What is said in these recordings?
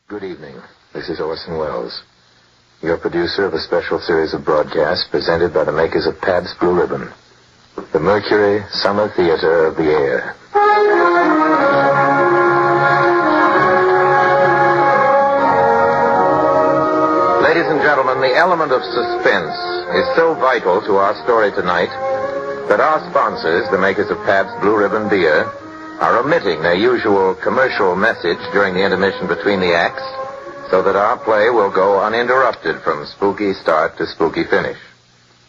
Good evening. This is Orson Welles, your producer of a special series of broadcasts presented by the makers of Pabst Blue Ribbon, the Mercury Summer Theater of the Air. Ladies and gentlemen, the element of suspense is so vital to our story tonight that our sponsors, the makers of Pabst Blue Ribbon beer, are omitting their usual commercial message during the intermission between the acts so that our play will go uninterrupted from spooky start to spooky finish.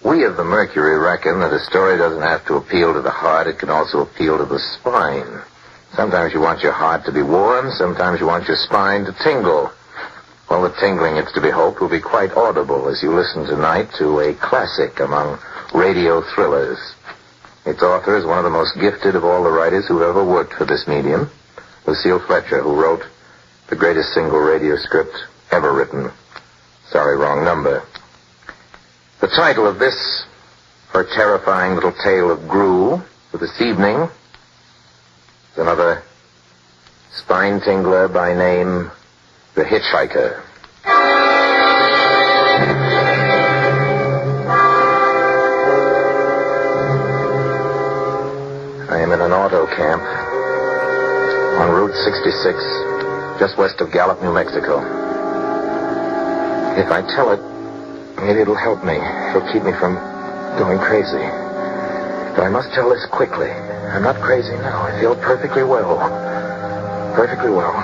We of the Mercury reckon that a story doesn't have to appeal to the heart, it can also appeal to the spine. Sometimes you want your heart to be warm, sometimes you want your spine to tingle. Well, the tingling, it's to be hoped, will be quite audible as you listen tonight to a classic among radio thrillers. Its author is one of the most gifted of all the writers who ever worked for this medium, Lucille Fletcher, who wrote the greatest single radio script ever written. Sorry, wrong number. The title of this, her terrifying little tale of Gru for this evening, is another spine tingler by name The Hitchhiker. I am in an auto camp on Route 66, just west of Gallup, New Mexico. If I tell it, maybe it'll help me. It'll keep me from going crazy. But I must tell this quickly. I'm not crazy now. I feel perfectly well. Perfectly well.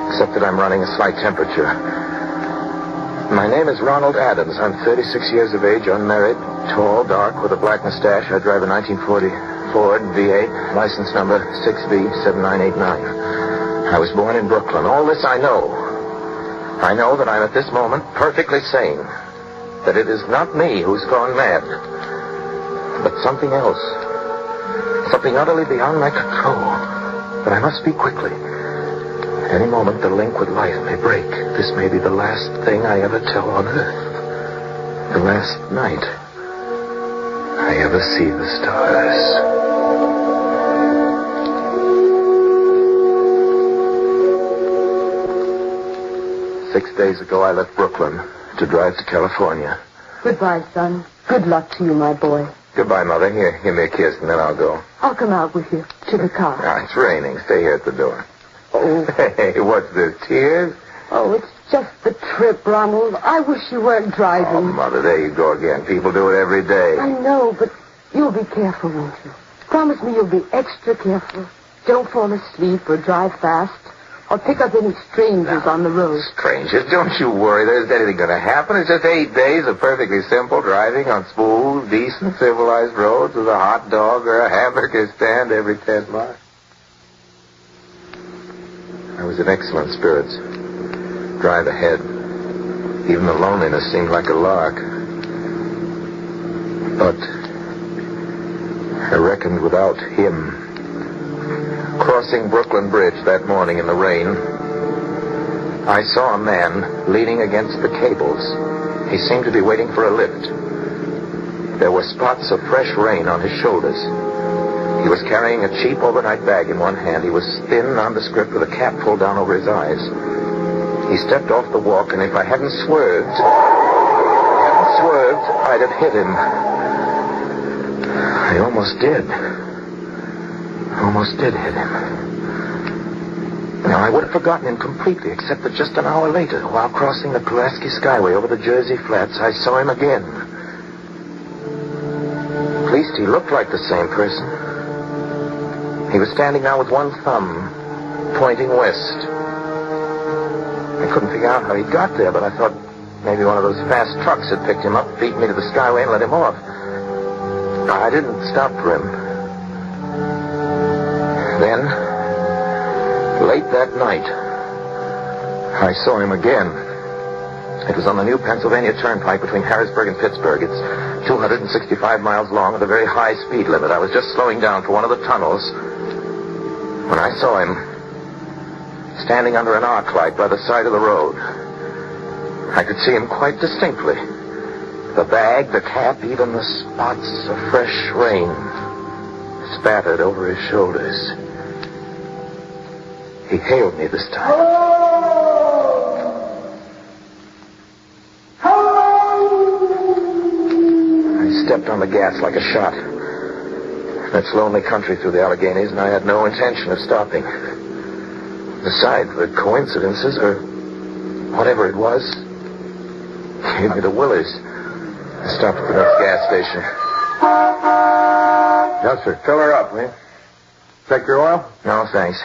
Except that I'm running a slight temperature. My name is Ronald Adams. I'm 36 years of age, unmarried, tall, dark, with a black mustache. I drive a 1940 Ford V8, license number 6B7989. I was born in Brooklyn. All this I know. I know that I'm at this moment perfectly sane. That it is not me who's gone mad, but something else. Something utterly beyond my control. But I must speak quickly. At any moment, the link with life may break. This may be the last thing I ever tell on earth. The last night I ever see the stars. 6 days ago, I left Brooklyn to drive to California. Goodbye, son. Good luck to you, my boy. Goodbye, Mother. Here, give me a kiss, and then I'll go. I'll come out with you to the car. It's raining. Stay here at the door. Oh. Hey, what's this, tears? Oh, it's just the trip, Ronald. I wish you weren't driving. Oh, Mother, there you go again. People do it every day. I know, but you'll be careful, won't you? Promise me you'll be extra careful. Don't fall asleep or drive fast. Or pick up any strangers on the road. Strangers? Don't you worry. There isn't anything going to happen. It's just 8 days of perfectly simple driving on smooth, decent, civilized roads with a hot dog or a hamburger stand every 10 miles. I was in excellent spirits. Drive ahead. Even the loneliness seemed like a lark. But I reckoned without him. Crossing Brooklyn Bridge that morning in the rain, I saw a man leaning against the cables. He seemed to be waiting for a lift. There were spots of fresh rain on his shoulders. He was carrying a cheap overnight bag in one hand. He was thin, nondescript, with a cap pulled down over his eyes. He stepped off the walk, and if I hadn't swerved, I'd have hit him. I almost did. Almost did hit him. Now, I would have forgotten him completely, except that just an hour later, while crossing the Pulaski Skyway over the Jersey Flats, I saw him again. At least he looked like the same person. He was standing now with one thumb pointing west. I couldn't figure out how he got there, but I thought maybe one of those fast trucks had picked him up, beat me to the Skyway, and let him off. I didn't stop for him. Then, late that night, I saw him again. It was on the new Pennsylvania Turnpike between Harrisburg and Pittsburgh. It's 265 miles long with a very high speed limit. I was just slowing down for one of the tunnels when I saw him standing under an arc light by the side of the road. I could see him quite distinctly. The bag, the cap, even the spots of fresh rain spattered over his shoulders. He hailed me this time. Oh! on the gas like a shot. That's lonely country through the Alleghenies, and I had no intention of stopping. Besides, the coincidences, or whatever it was, gave me the willies. I stopped at the next gas station. Yes, sir. Fill her up, man. Check your oil? No, thanks.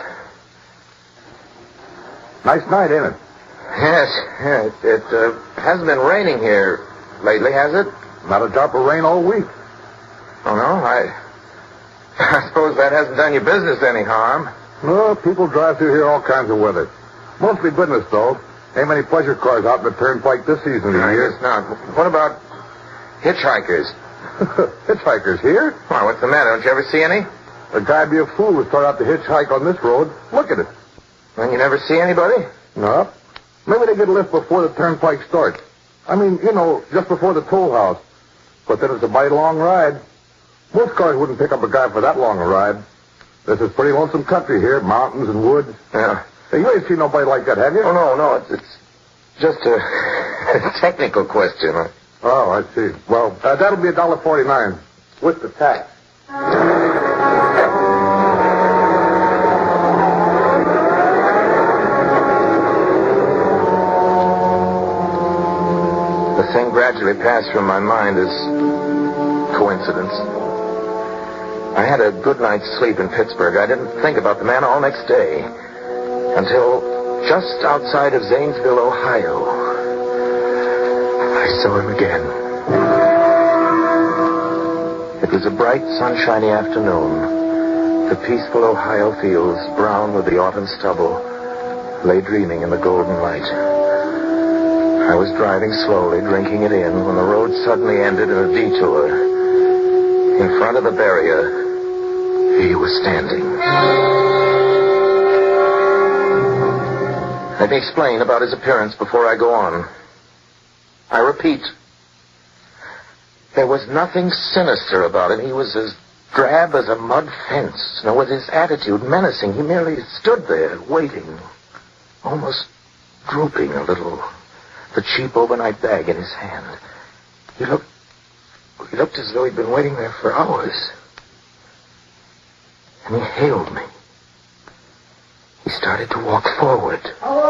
Nice night, ain't it? Yes, it hasn't been raining here lately, has it? Not a drop of rain all week. Oh, no? I suppose that hasn't done your business any harm. No, people drive through here all kinds of weather. Mostly business, though. Ain't many pleasure cars out in the turnpike this season of the year. I guess not. What about hitchhikers? Hitchhikers here? Why, what's the matter? Don't you ever see any? A guy'd be a fool to start out to hitchhike on this road. Look at it. And you never see anybody? No. Maybe they get a lift before the turnpike starts. I mean, just before the toll house. But then it's a mighty long ride. Most cars wouldn't pick up a guy for that long a ride. This is pretty lonesome country here, mountains and woods. Yeah. Hey, you ain't seen nobody like that, have you? Oh, no. It's just a technical question. Oh, I see. Well, that'll be $1.49 with the tax. The thing gradually passed from my mind as coincidence. I had a good night's sleep in Pittsburgh. I didn't think about the man all next day until just outside of Zanesville, Ohio, I saw him again. It was a bright, sunshiny afternoon. The peaceful Ohio fields, brown with the autumn stubble, lay dreaming in the golden light. I was driving slowly, drinking it in, when the road suddenly ended in a detour. In front of the barrier, he was standing. Let me explain about his appearance before I go on. I repeat, there was nothing sinister about him. He was as drab as a mud fence. Nor was his attitude menacing. He merely stood there, waiting, almost drooping a little, the cheap overnight bag in his hand. He looked as though he'd been waiting there for hours. And he hailed me. He started to walk forward. Oh!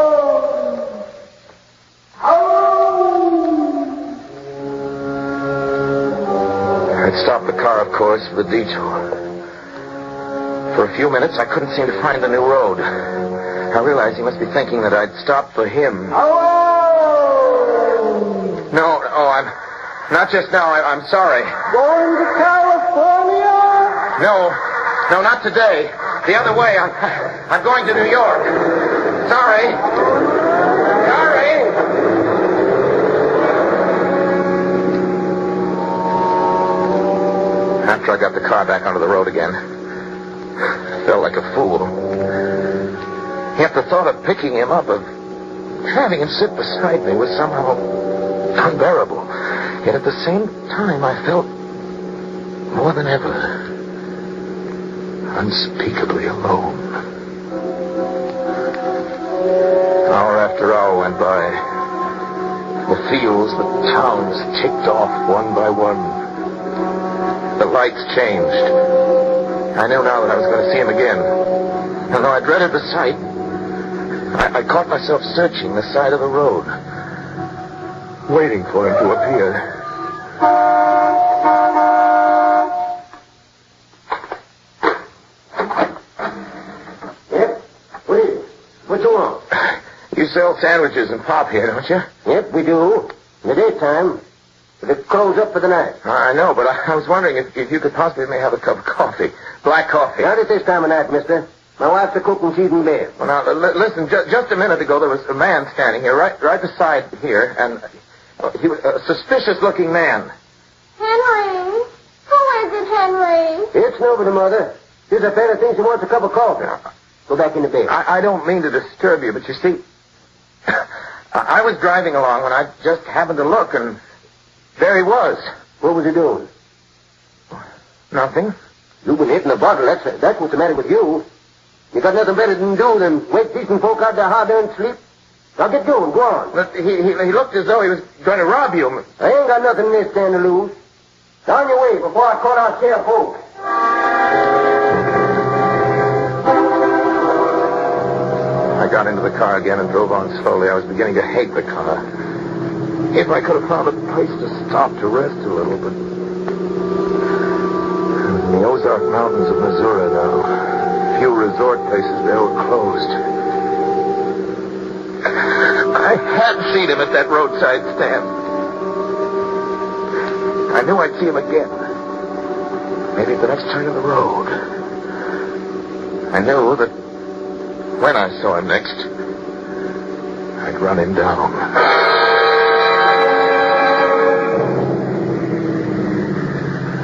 I'd stopped the car, of course, for the detour. For a few minutes, I couldn't seem to find the new road. I realized he must be thinking that I'd stopped for him. No, I'm not just now. I'm sorry. Going to California? No, not today. The other way. I'm going to New York. Sorry. After I got the car back onto the road again, I felt like a fool. Yet the thought of picking him up, of having him sit beside me, was somehow unbearable. Yet at the same time, I felt more than ever unspeakably alone. Hour after hour went by. The fields, the towns ticked off one by one. The lights changed. I knew now that I was going to see him again. And though I dreaded the sight, I caught myself searching the side of the road, waiting for him to appear. Yep. What you want? You sell sandwiches and pop here, don't you? Yep, we do. In the daytime. But it close up for the night. I know, but I was wondering if you could possibly may have a cup of coffee. Black coffee. Not at this time of night, mister. My wife's a cook and she's in bed. Well, now, listen, just a minute ago, there was a man standing here, right beside here, and he was a suspicious-looking man. Henry? Who is it, Henry? It's nobody, Mother. Here's a fella thinks he wants a cup of coffee. Go back in the bed. I don't mean to disturb you, but you see, I was driving along when I just happened to look, and there he was. What was he doing? Nothing. You've been hitting a bottle. That's what's the matter with you. You got nothing better than do than wake decent folk out their hard-earned sleep. Now get going. Go on. But he looked as though he was going to rob you. I ain't got nothing in this stand to lose. Down your way before I caught our share of folk. I got into the car again and drove on slowly. I was beginning to hate the car. If I could have found a place to stop to rest a little, but... In the Ozark Mountains of Missouri now. Few resort places there were closed. I had seen him at that roadside stand. I knew I'd see him again. Maybe at the next turn of the road. I knew that when I saw him next, I'd run him down.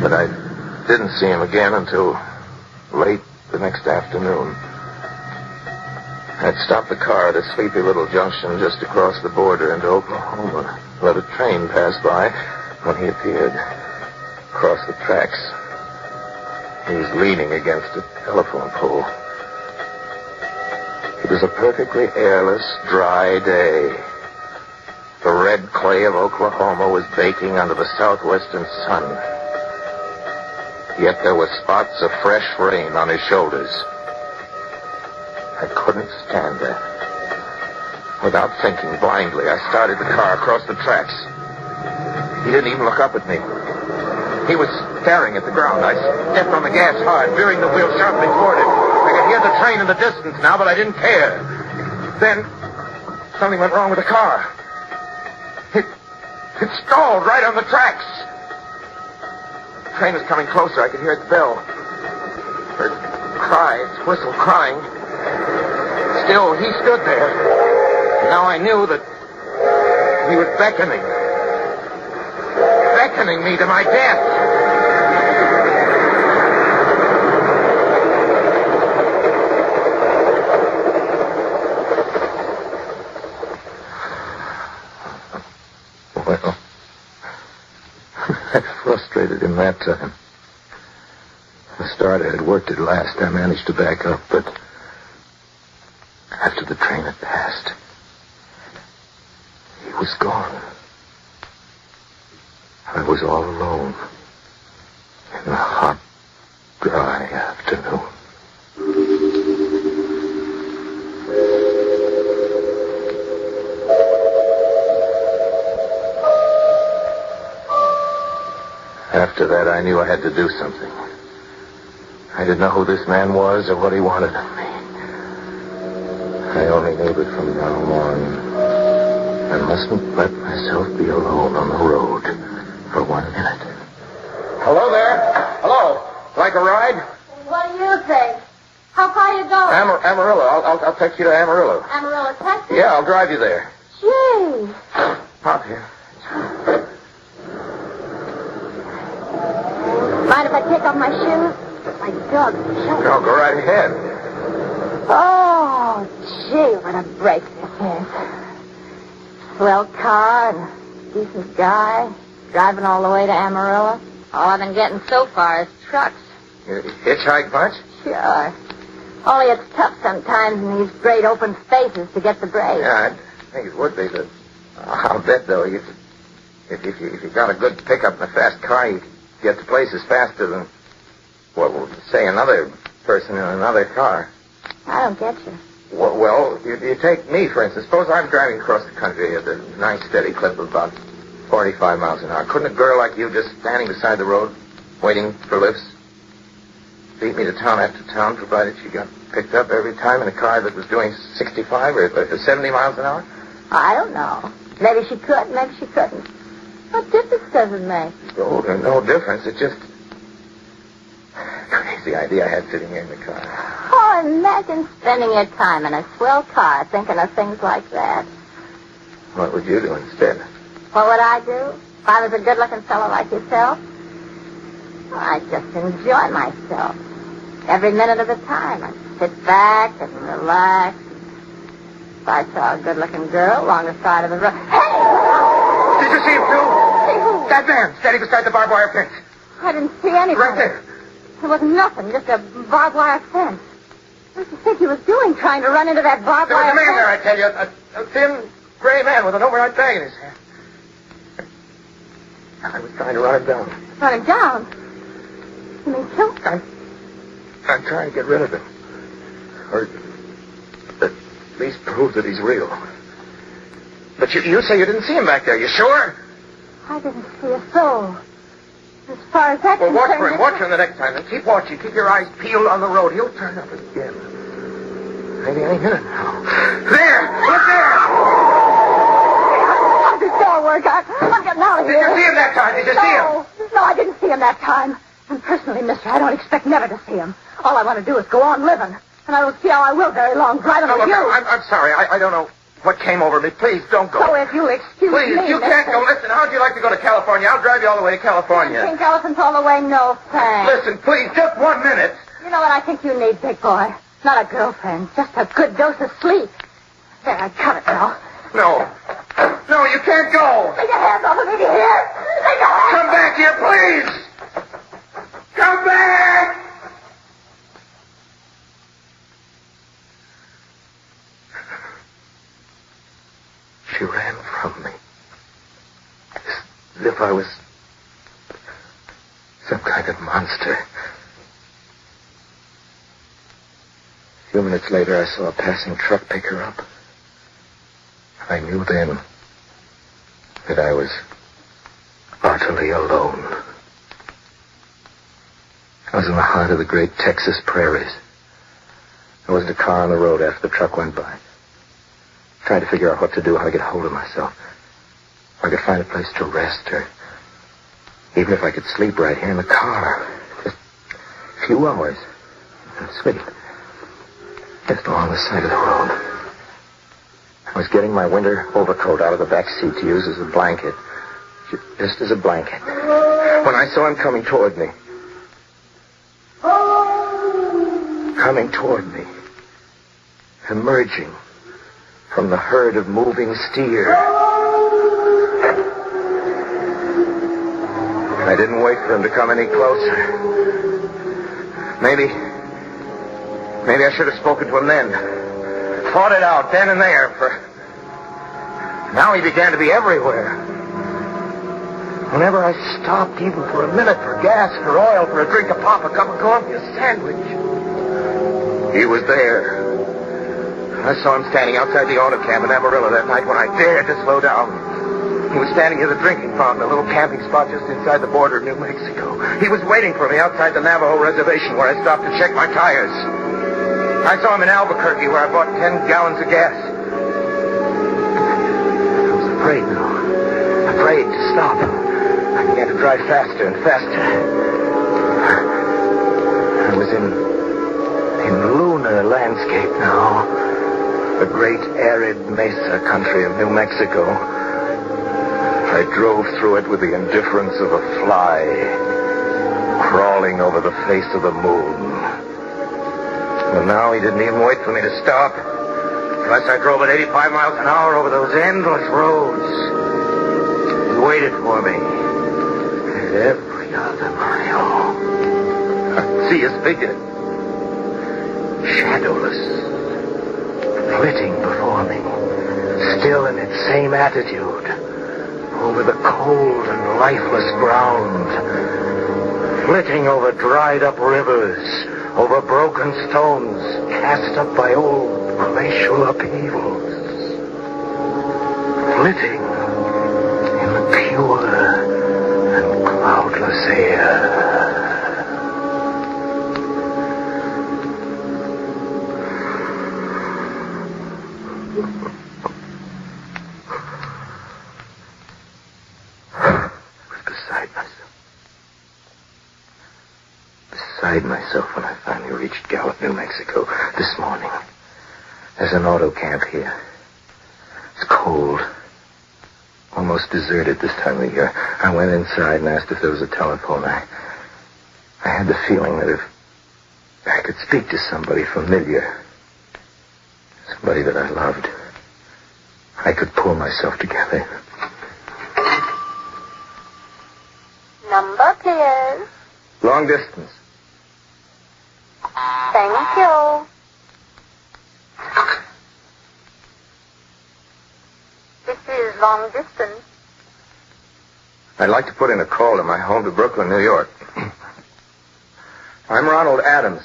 But I didn't see him again until late the next afternoon. I'd stopped the car at a sleepy little junction just across the border into Oklahoma. Let a train pass by when he appeared across the tracks. He was leaning against a telephone pole. It was a perfectly airless, dry day. The red clay of Oklahoma was baking under the southwestern sun. Yet there were spots of fresh rain on his shoulders. I couldn't stand that. Without thinking, blindly, I started the car across the tracks. He didn't even look up at me. He was staring at the ground. I stepped on the gas hard, veering the wheel sharply toward him. I could hear the train in the distance now, but I didn't care. Then, something went wrong with the car. It stalled right on the tracks. The train was coming closer. I could hear its bell. Heard cries, whistle crying. Still, he stood there. Now I knew that he was beckoning me to my death. Well, I frustrated him that time. The starter had worked at last. I managed to back up, but after the train had passed, he was gone. I was all alone in the hot, dry afternoon. After that, I knew I had to do something. I didn't know who this man was or what he wanted of me. I only knew that from now on, I mustn't let myself be alone on the road for 1 minute. Hello there. Hello. Like a ride? What do you think? How far are you going? Amarillo. I'll take you to Amarillo. Amarillo, Texas? Yeah, I'll drive you there. Gee. Out here. Mind if I take off my shoes? My dog. No, go right ahead. Oh, gee, what a break this is. Swell car and decent guy. Driving all the way to Amarillo. All I've been getting so far is trucks. You hitchhike much? Sure. Only it's tough sometimes in these great open spaces to get the break. Yeah, I think it would be, but I'll bet, though, if you got a good pickup and a fast car, you get to places faster than, well, say another person in another car. I don't get you. Well, you take me, for instance. Suppose I'm driving across the country at a nice steady clip of about 45 miles an hour. Couldn't a girl like you just standing beside the road, waiting for lifts, beat me to town after town, provided she got picked up every time in a car that was doing 65 or 70 miles an hour? I don't know. Maybe she could, maybe she couldn't. What difference does it make? Oh, no difference. It's just crazy idea I had sitting here in the car. Oh, imagine spending your time in a swell car thinking of things like that. What would you do instead? What would I do if I was a good-looking fellow like yourself? Well, I'd just enjoy myself. Every minute of the time. I'd sit back and relax. If I saw a good-looking girl along the side of the road... Hey! Did you see him, too? See who? That man, standing beside the barbed wire fence. I didn't see anything. Right there. There was nothing, just a barbed wire fence. What did you think he was doing, trying to run into that barbed There was wire a man fence? there, I tell you. A thin, gray man with an overnight bag in his hand. I was trying to run him down. Run him down? You mean kill him? I'm trying to get rid of him. Or at least prove that he's real. But you say you didn't see him back there. You sure? I didn't see a soul. As far as that's Well, watch concerned, for him. Watch him the next time. And keep watching. Keep your eyes peeled on the road. He'll turn up again. Maybe any minute now. There! Look there! This door work. I'm getting out of Did here. you see him that time? Did you see him? No, I didn't see him that time. And personally, mister, I don't expect never to see him. All I want to do is go on living. And I don't see how I will very long driving Look, with you. I'm sorry. I don't know what came over me. Please, don't go. So if you'll excuse me, Please, you can't go. Listen, how'd you like to go to California? I'll drive you all the way to California. Pink elephants all the way? No, thanks. Listen, please, just 1 minute. You know what I think you need, big boy? Not a girlfriend, just a good dose of sleep. There, I cut it now. No. No, you can't go. Take your hands off of me, do you hear? Take your hands. Come back here, please. Come back. She ran from me. As if I was some kind of monster. A few minutes later, I saw a passing truck pick her up. I knew then that I was utterly alone. I was in the heart of the great Texas prairies. There wasn't a car on the road after the truck went by. Trying to figure out what to do, how to get hold of myself. If I could find a place to rest, or even if I could sleep right here in the car. Just a few hours and sleep. Just along the side of the road. I was getting my winter overcoat out of the back seat to use as a blanket. Just as a blanket. When I saw him coming toward me. Coming toward me. Emerging from the herd of moving steer. I didn't wait for him to come any closer. Maybe I should have spoken to him then. Fought it out then and there, for now he began to be everywhere. Whenever I stopped, even for a minute, for gas, for oil, for a drink of pop, a cup of coffee, a sandwich, he was there. I saw him standing outside the auto camp in Amarillo that night when I dared to slow down. He was standing near the drinking fountain, a little camping spot just inside the border of New Mexico. He was waiting for me outside the Navajo reservation where I stopped to check my tires. I saw him in Albuquerque where I bought 10 gallons of gas. I was afraid now. Afraid to stop. I began to drive faster and faster. I was in lunar landscape now. The great arid mesa country of New Mexico. I drove through it with the indifference of a fly crawling over the face of the moon. And now he didn't even wait for me to stop. Unless I drove at 85 miles an hour over those endless roads. He waited for me. At every other mile. I could see his figure. Shadowless. Flitting before me. Still in its same attitude. Over the cold and lifeless ground. Flitting over dried up rivers. Over broken stones cast up by old glacial upheavals. Flitting in the pure and cloudless air. Myself when I finally reached Gallup, New Mexico this morning. There's an auto camp here. It's cold. Almost deserted this time of year. I went inside and asked if there was a telephone. I had the feeling that if I could speak to somebody familiar, somebody that I loved, I could pull myself together. Number, please. Long distance. Thank you. This is long distance. I'd like to put in a call to my home to Brooklyn, New York. I'm Ronald Adams.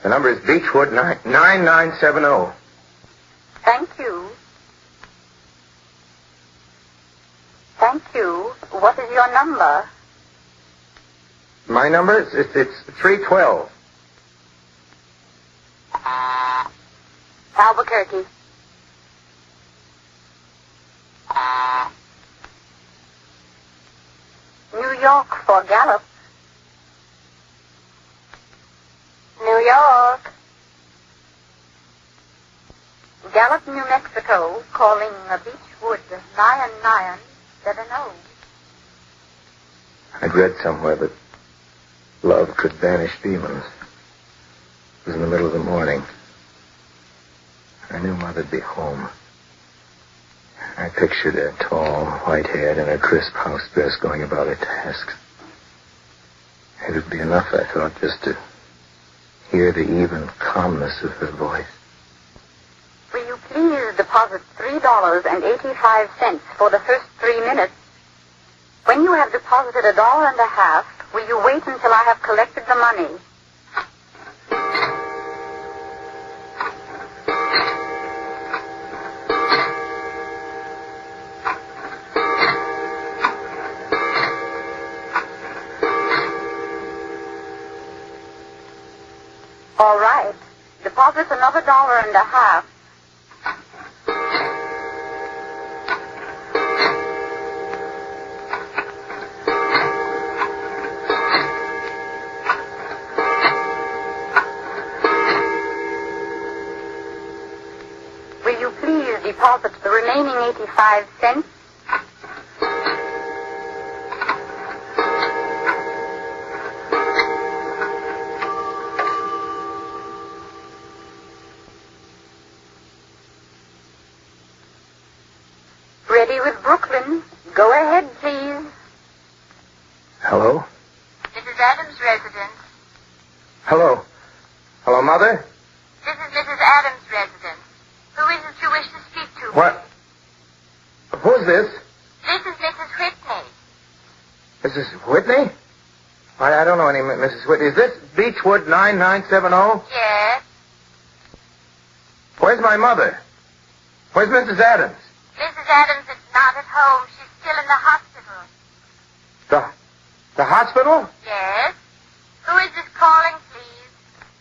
The number is Beechwood 9970. Thank you. Thank you. What is your number? My number? It's 312. Albuquerque. New York for Gallup. New York. Gallup, New Mexico, calling Beechwood 9970. I'd read somewhere that love could banish demons. It was in the middle of the morning. I knew Mother'd be home. I pictured her tall, white-haired, in her crisp house dress going about her tasks. It would be enough, I thought, just to hear the even calmness of her voice. Will you please deposit $3.85 for the first 3 minutes? When you have deposited $1.50, will you wait until I have collected the money? All right. Deposit another $1.50. Will you please deposit the remaining 85 cents? Ready with Brooklyn. Go ahead, please. Hello? Mrs. Adams' residence. Hello? Hello, Mother? This is Mrs. Adams' residence. Who is it you wish to speak to? What? Who's this? This is Mrs. Whitney. Mrs. Whitney? I don't know any Mrs. Whitney. Is this Beechwood 9970? Yes. Where's my mother? Where's Mrs. Adams? Mrs. Adams is not at home. She's still in the hospital. The hospital? Yes. Who is this calling, please?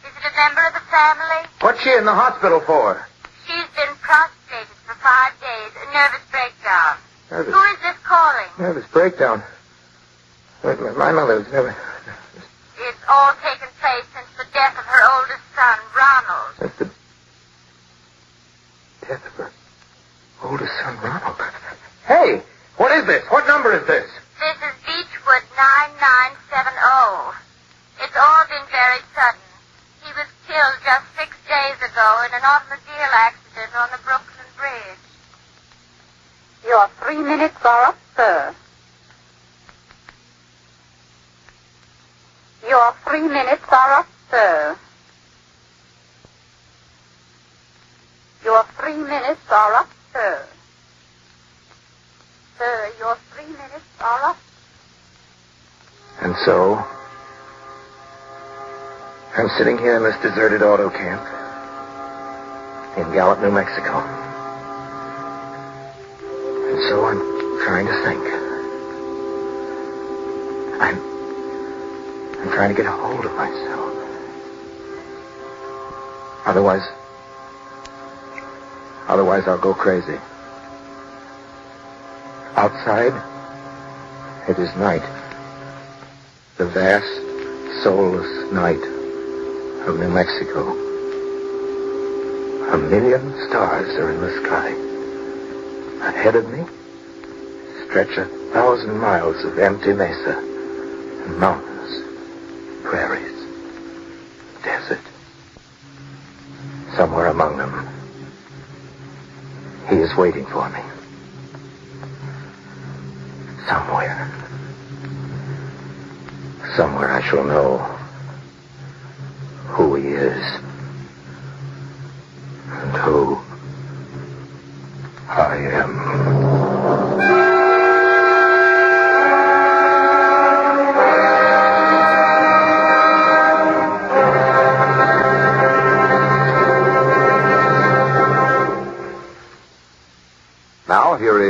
Is it a member of the family? What's she in the hospital for? She's been prostrated for 5 days. A nervous breakdown. Nervous? Who is this calling? Nervous breakdown. My mother was never... It's all taken place since the death of her oldest son, Ronald. That's the death of her oldest son, Ronald. Hey, what is this? What number is this? This is Beechwood 9970. It's all been very sudden. He was killed just 6 days ago in an automobile accident on the Brooklyn Bridge. Your 3 minutes are up, sir. Your 3 minutes are up, sir. Your 3 minutes are up, sir. Sir, your 3 minutes are up. And so, I'm sitting here in this deserted auto camp in Gallup, New Mexico. And so I'm trying to think. I'm trying to get a hold of myself. Otherwise I'll go crazy. Outside, it is night. The vast, soulless night of New Mexico. 1,000,000 stars are in the sky. Ahead of me stretch 1,000 miles of empty mesa and mountains, prairies, desert. Somewhere among them, he is waiting for me. Somewhere I shall know who he is and who I am.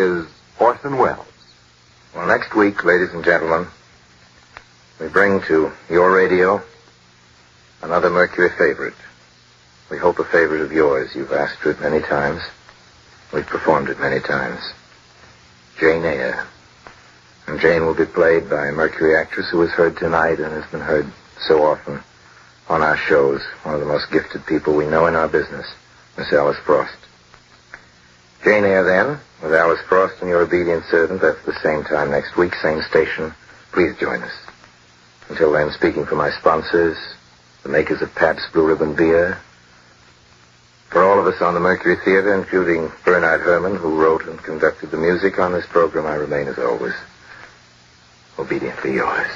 is Orson Welles. Well, next week, ladies and gentlemen, we bring to your radio another Mercury favorite. We hope a favorite of yours. You've asked for it many times. We've performed it many times. Jane Eyre. And Jane will be played by a Mercury actress who was heard tonight and has been heard so often on our shows. One of the most gifted people we know in our business, Miss Alice Frost. Jane Eyre, then, with Alice Frost and your obedient servant. That's the same time next week, same station. Please join us. Until then, speaking for my sponsors, the makers of Pabst Blue Ribbon Beer, for all of us on the Mercury Theater, including Bernard Herrmann, who wrote and conducted the music on this program, I remain, as always, obediently yours.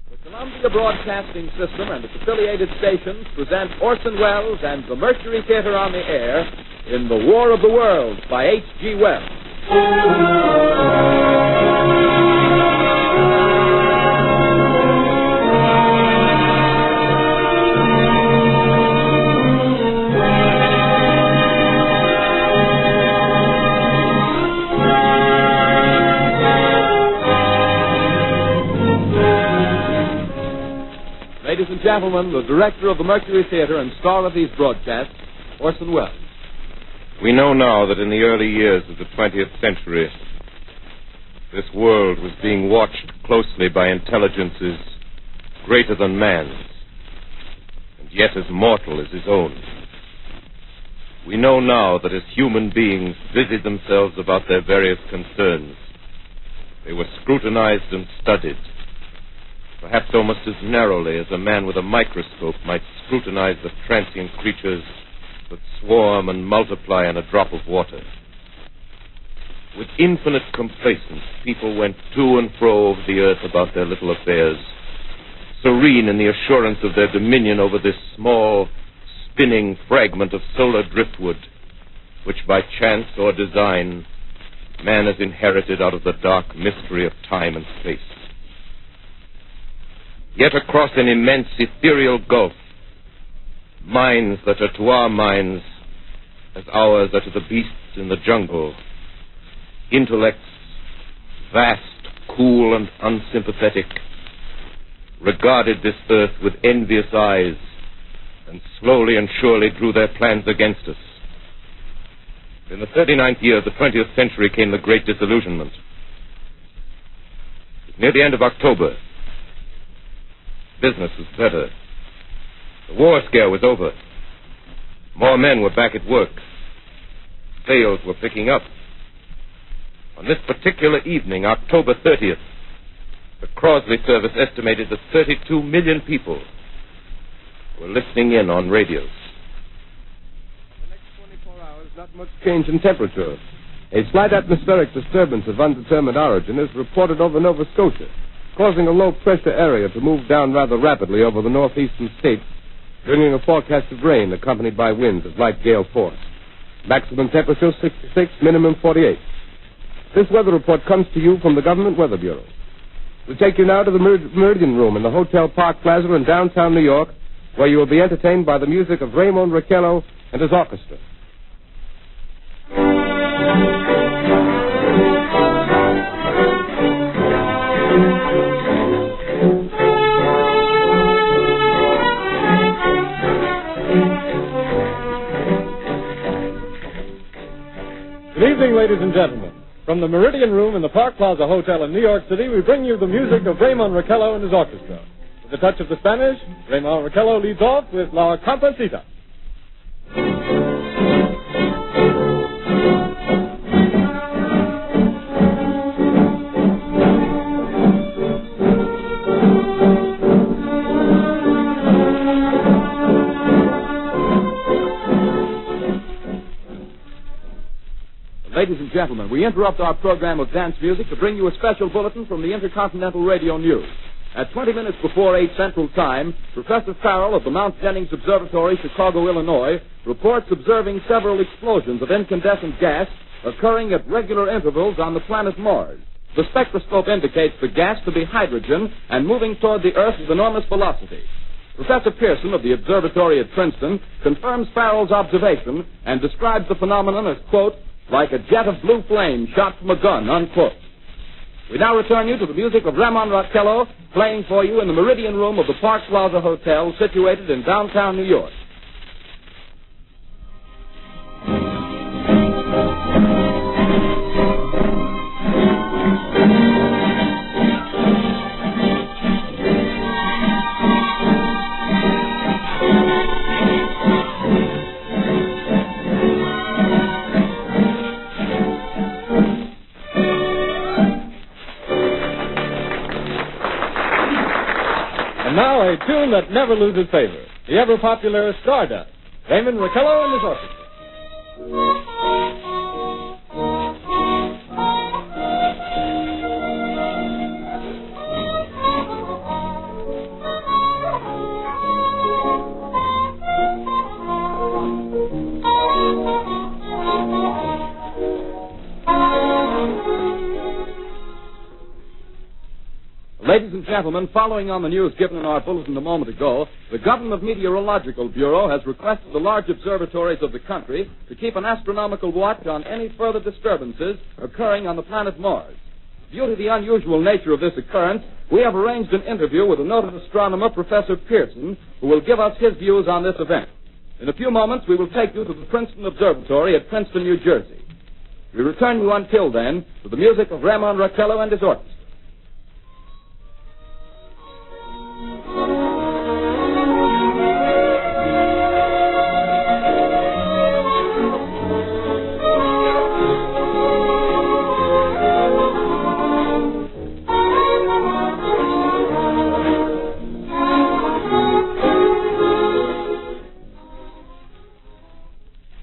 The Columbia Broadcasting System and its affiliated stations present Orson Welles and the Mercury Theater on the Air in The War of the Worlds by H.G. Wells. Ladies and gentlemen, the director of the Mercury Theater and star of these broadcasts, Orson Welles. We know now that in the early years of the 20th century, this world was being watched closely by intelligences greater than man's, and yet as mortal as his own. We know now that as human beings busied themselves about their various concerns, they were scrutinized and studied, perhaps almost as narrowly as a man with a microscope might scrutinize the transient creatures that swarm and multiply in a drop of water. With infinite complacence, people went to and fro over the earth about their little affairs, serene in the assurance of their dominion over this small, spinning fragment of solar driftwood, which by chance or design, man has inherited out of the dark mystery of time and space. Yet across an immense ethereal gulf, minds that are to our minds as ours are to the beasts in the jungle, intellects vast, cool, and unsympathetic, regarded this earth with envious eyes and slowly and surely drew their plans against us. In the 39th year of the 20th century came the Great Disillusionment. Near the end of October, business was better. The war scare was over. More men were back at work. Sales were picking up. On this particular evening, October 30th, the Crosley service estimated that 32 million people were listening in on radios. The next 24 hours, not much change in temperature. A slight atmospheric disturbance of undetermined origin is reported over Nova Scotia, causing a low-pressure area to move down rather rapidly over the northeastern states, bringing a forecast of rain accompanied by winds of light gale force. Maximum temperature 66, minimum 48. This weather report comes to you from the Government Weather Bureau. We take you now to the Meridian Room in the Hotel Park Plaza in downtown New York, where you will be entertained by the music of Raymond Raquello and his orchestra. Good evening, ladies and gentlemen. From the Meridian Room in the Park Plaza Hotel in New York City, we bring you the music of Raymond Raquello and his orchestra. With a touch of the Spanish, Raymond Raquello leads off with La Comparsita. Ladies and gentlemen, we interrupt our program of dance music to bring you a special bulletin from the Intercontinental Radio News. At 20 minutes before 8 Central Time, Professor Farrell of the Mount Jennings Observatory, Chicago, Illinois, reports observing several explosions of incandescent gas occurring at regular intervals on the planet Mars. The spectroscope indicates the gas to be hydrogen and moving toward the Earth with enormous velocity. Professor Pearson of the observatory at Princeton confirms Farrell's observation and describes the phenomenon as, quote, like a jet of blue flame shot from a gun, unquote. We now return you to the music of Ramon Raquello, playing for you in the Meridian Room of the Park Plaza Hotel, situated in downtown New York. Now, a tune that never loses favor, the ever-popular Stardust, Raymond Raquello and his orchestra. Ladies and gentlemen, following on the news given in our bulletin a moment ago, the Government Meteorological Bureau has requested the large observatories of the country to keep an astronomical watch on any further disturbances occurring on the planet Mars. Due to the unusual nature of this occurrence, we have arranged an interview with a noted astronomer, Professor Pearson, who will give us his views on this event. In a few moments, we will take you to the Princeton Observatory at Princeton, New Jersey. We return you until then to the music of Ramon Raquello and his orchestra.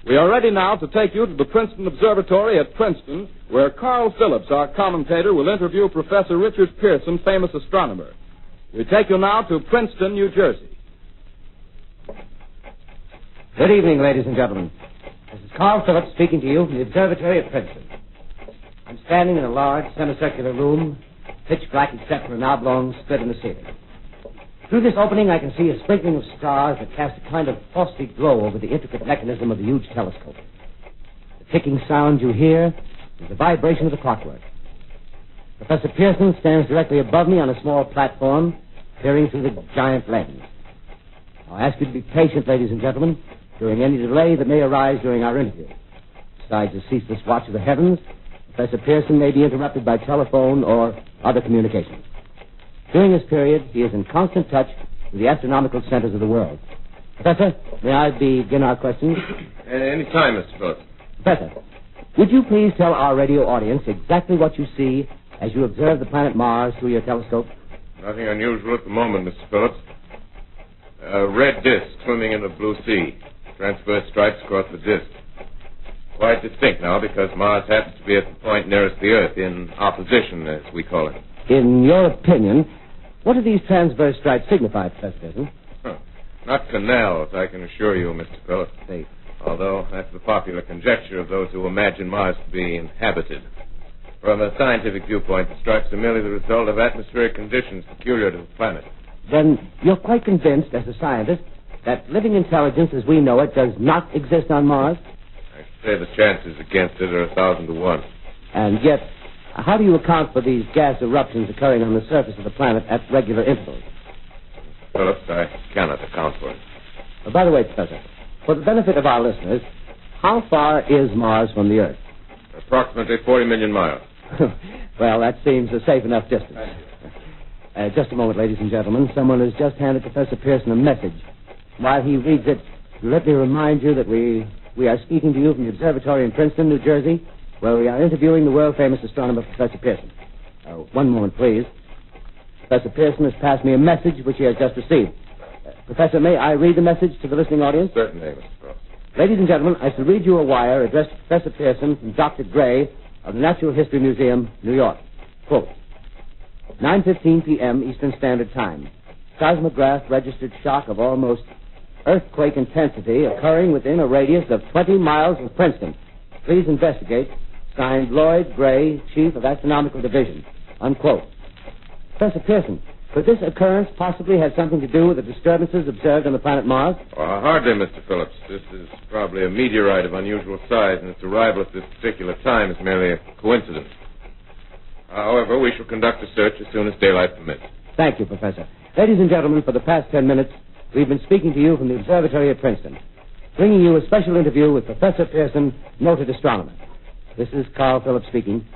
We are ready now to take you to the Princeton Observatory at Princeton, where Carl Phillips, our commentator, will interview Professor Richard Pearson, famous astronomer. We take you now to Princeton, New Jersey. Good evening, ladies and gentlemen. This is Carl Phillips speaking to you from the observatory at Princeton. I'm standing in a large semicircular room, pitch black except for an oblong slit in the ceiling. Through this opening, I can see a sprinkling of stars that cast a kind of frosty glow over the intricate mechanism of the huge telescope. The ticking sound you hear is the vibration of the clockwork. Professor Pearson stands directly above me on a small platform, peering through the giant lens. I'll ask you to be patient, ladies and gentlemen, during any delay that may arise during our interview. Besides the ceaseless watch of the heavens, Professor Pearson may be interrupted by telephone or other communications. During this period, he is in constant touch with the astronomical centers of the world. Professor, may I begin our questions? Any time, Mr. Phillips. Professor, would you please tell our radio audience exactly what you see as you observe the planet Mars through your telescope? Nothing unusual at the moment, Mr. Phillips. A red disk swimming in the blue sea. Transverse stripes across the disk. Quite distinct now because Mars happens to be at the point nearest the Earth, in opposition, as we call it. In your opinion, what do these transverse stripes signify, Professor Pearson? Not canals, I can assure you, Mr. Phillips. Although that's the popular conjecture of those who imagine Mars to be inhabited. From a scientific viewpoint, the stripes are merely the result of atmospheric conditions peculiar to the planet. Then you're quite convinced, as a scientist, that living intelligence as we know it does not exist on Mars? I should say the chances against it are 1,000 to 1. And yet, how do you account for these gas eruptions occurring on the surface of the planet at regular intervals? Phillips, I cannot account for it. By the way, Professor, for the benefit of our listeners, how far is Mars from the Earth? Approximately 40 million miles. Well, that seems a safe enough distance. Just a moment, ladies and gentlemen. Someone has just handed Professor Pearson a message. While he reads it, let me remind you that we are speaking to you from the observatory in Princeton, New Jersey, where we are interviewing the world-famous astronomer, Professor Pearson. One moment, please. Professor Pearson has passed me a message which he has just received. Professor, may I read the message to the listening audience? Certainly, Mr. Frost. Ladies and gentlemen, I shall read you a wire addressed to Professor Pearson from Dr. Gray of the Natural History Museum, New York. Quote, 9:15 p.m. Eastern Standard Time. Seismograph registered shock of almost earthquake intensity occurring within a radius of 20 miles of Princeton. Please investigate. Signed, Lloyd Gray, Chief of Astronomical Division. Unquote. Professor Pearson, could this occurrence possibly have something to do with the disturbances observed on the planet Mars? Hardly, Mr. Phillips. This is probably a meteorite of unusual size, and its arrival at this particular time is merely a coincidence. However, we shall conduct a search as soon as daylight permits. Thank you, Professor. Ladies and gentlemen, for the past 10 minutes, we've been speaking to you from the observatory at Princeton, bringing you a special interview with Professor Pearson, noted astronomer. This is Carl Phillips speaking.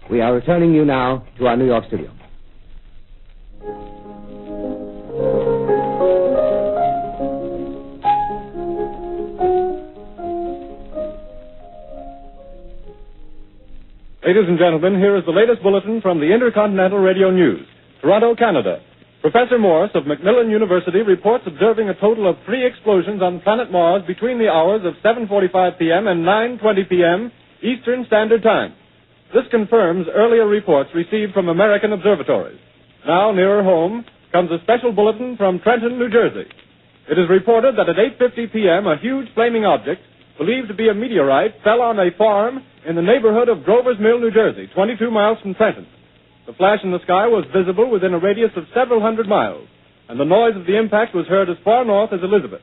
We are returning you now to our New York studio. Ladies and gentlemen, here is the latest bulletin from the Intercontinental Radio News. Toronto, Canada. Professor Morse of Macmillan University reports observing a total of 3 explosions on planet Mars between the hours of 7:45 p.m. and 9:20 p.m. Eastern Standard Time. This confirms earlier reports received from American observatories. Now, nearer home, comes a special bulletin from Trenton, New Jersey. It is reported that at 8:50 p.m., a huge flaming object, believed to be a meteorite, fell on a farm in the neighborhood of Grover's Mill, New Jersey, 22 miles from Trenton. The flash in the sky was visible within a radius of several hundred miles, and the noise of the impact was heard as far north as Elizabeth.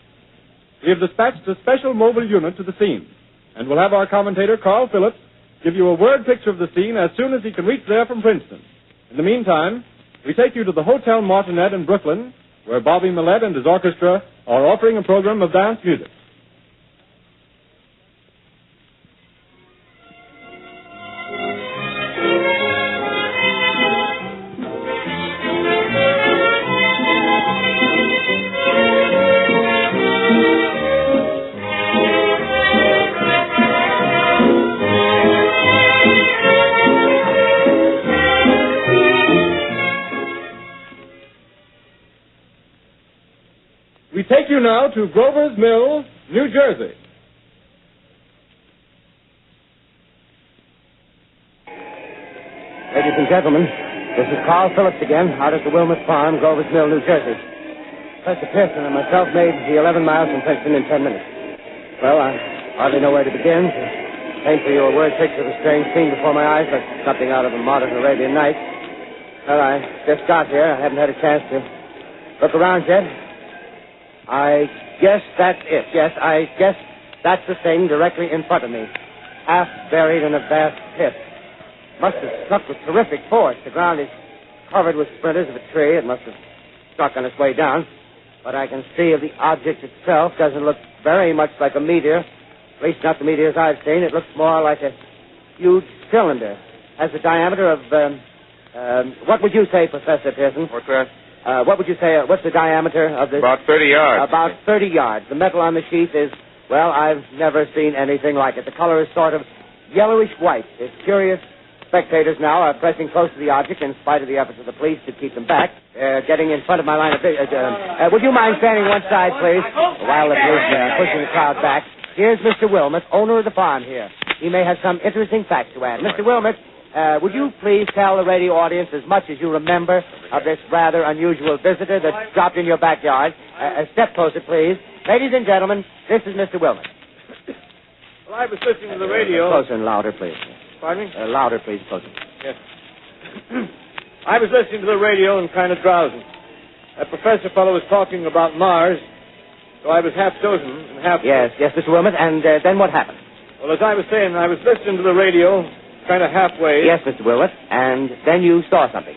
We have dispatched a special mobile unit to the scene, and we'll have our commentator, Carl Phillips, give you a word picture of the scene as soon as he can reach there from Princeton. In the meantime, we take you to the Hotel Martinet in Brooklyn, where Bobby Millett and his orchestra are offering a program of dance music. We take you now to Grover's Mill, New Jersey. Ladies and gentlemen, this is Carl Phillips again, out at the Wilmot Farm, Grover's Mill, New Jersey. Professor Pearson and myself made the 11 miles from Princeton in 10 minutes. Well, I hardly know where to begin. To paint for you a word picture of a strange scene before my eyes, like something out of a modern Arabian Night. Well, I just got here. I haven't had a chance to look around yet. I guess that's it. Yes, I guess that's the thing directly in front of me. Half buried in a vast pit. Must have struck with terrific force. The ground is covered with splinters of a tree. It must have struck on its way down. What I can see of the object itself doesn't look very much like a meteor. At least not the meteors I've seen. It looks more like a huge cylinder. Has a diameter of, what would you say, Professor Pearson? What's that? What would you say, what's the diameter of this? About 30 yards. About 30 yards. The metal on the sheath is, well, I've never seen anything like it. The color is sort of yellowish white. It's curious. Spectators now are pressing close to the object in spite of the efforts of the police to keep them back. Getting in front of my line of vision. Would you mind standing one side, please? While the police are pushing the crowd back. Here's Mr. Wilmot, owner of the farm here. He may have some interesting facts to add. Mr. Wilmot, would you please tell the radio audience as much as you remember of this rather unusual visitor that dropped in your backyard? Step closer, please. Ladies and gentlemen, this is Mr. Wilmot. Well, I was listening to the radio. Closer and louder, please. Pardon me? Louder, please, closer. Yes. I was listening to the radio and kind of drowsing. That professor fellow was talking about Mars, so I was half dozing and half... Yes, Mr. Wilmot, and then what happened? Well, as I was saying, I was listening to the radio, kind of halfway. Yes, Mr. Wilmot, and then you saw something.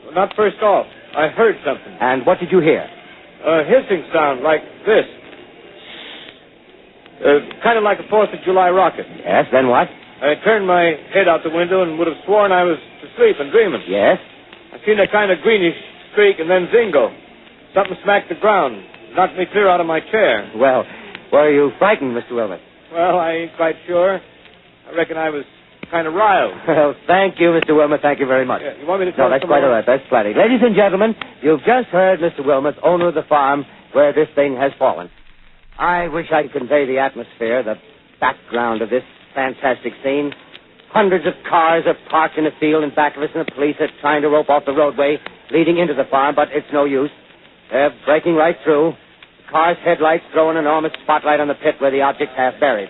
Well, not first off. I heard something. And what did you hear? A hissing sound like this. Kind of like a 4th of July rocket. Yes, then what? I turned my head out the window and would have sworn I was asleep and dreaming. Yes? I seen a kind of greenish streak and then zingo. Something smacked the ground. Knocked me clear out of my chair. Well, were you frightened, Mr. Wilmot? Well, I ain't quite sure. I reckon I was kind of riled. Well, thank you, Mr. Wilmot. Thank you very much. Yeah, you want me to tell No, that's quite all right. That's plenty. Ladies and gentlemen, you've just heard Mr. Wilmot, owner of the farm where this thing has fallen. I wish I could convey the atmosphere, the background of this fantastic scene. Hundreds of cars are parked in a field in back of us, and the police are trying to rope off the roadway leading into the farm, but it's no use. They're breaking right through. The car's headlights throw an enormous spotlight on the pit where the object's half buried.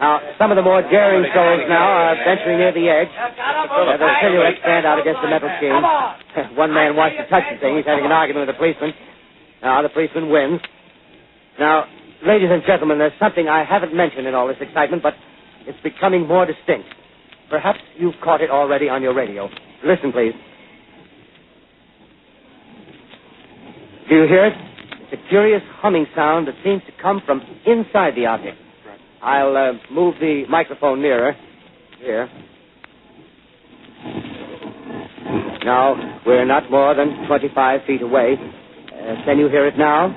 Now, some of the more daring souls now are venturing near the edge. Their silhouettes stand out against the metal sheen. One man wants to touch the thing. He's having an argument with the policeman. Now, the policeman wins. Now, ladies and gentlemen, there's something I haven't mentioned in all this excitement, but it's becoming more distinct. Perhaps you've caught it already on your radio. Listen, please. Do you hear it? It's a curious humming sound that seems to come from inside the object. I'll move the microphone nearer. Here. Now, we're not more than 25 feet away. Can you hear it now?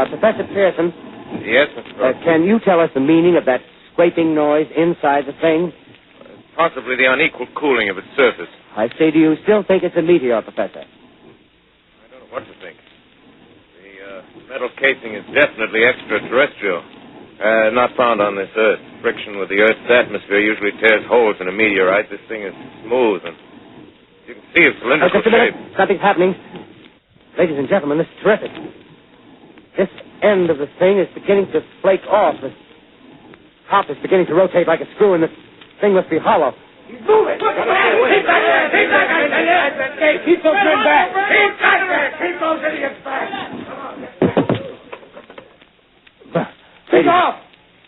Professor Pearson? Yes, Mr. Orson. Can you tell us the meaning of that scraping noise inside the thing? Possibly the unequal cooling of its surface. I say, do you still think it's a meteor, Professor? I don't know what to think. The metal casing is definitely extraterrestrial. Not found on this Earth. Friction with the Earth's atmosphere usually tears holes in a meteorite. This thing is smooth, and you can see its cylindrical just a minute. shape. Something's happening. Ladies and gentlemen, this is terrific. This end of the thing is beginning to flake off. The top is beginning to rotate like a screw, and the thing must be hollow. He's moving! Keep back there! Keep back there! Keep those men back! Keep back there! Keep those idiots back! Take off!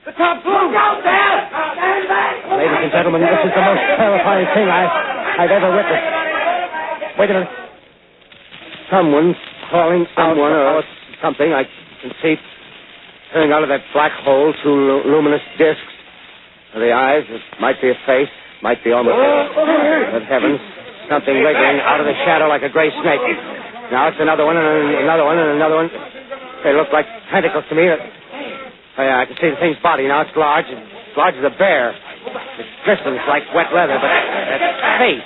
The top's loose! Look out there! Stand back! Ladies and gentlemen, this is the most terrifying thing I've ever witnessed. Wait a minute. Someone's calling someone or something. I can see turning out of that black hole two luminous discs. The eyes, it might be a face, might be almost but heavens, something wriggling out of the shadow like a gray snake. Now it's another one and another one and another one. They look like tentacles to me. I can see the thing's body. Now it's large as a bear. It glistens like wet leather, but that face,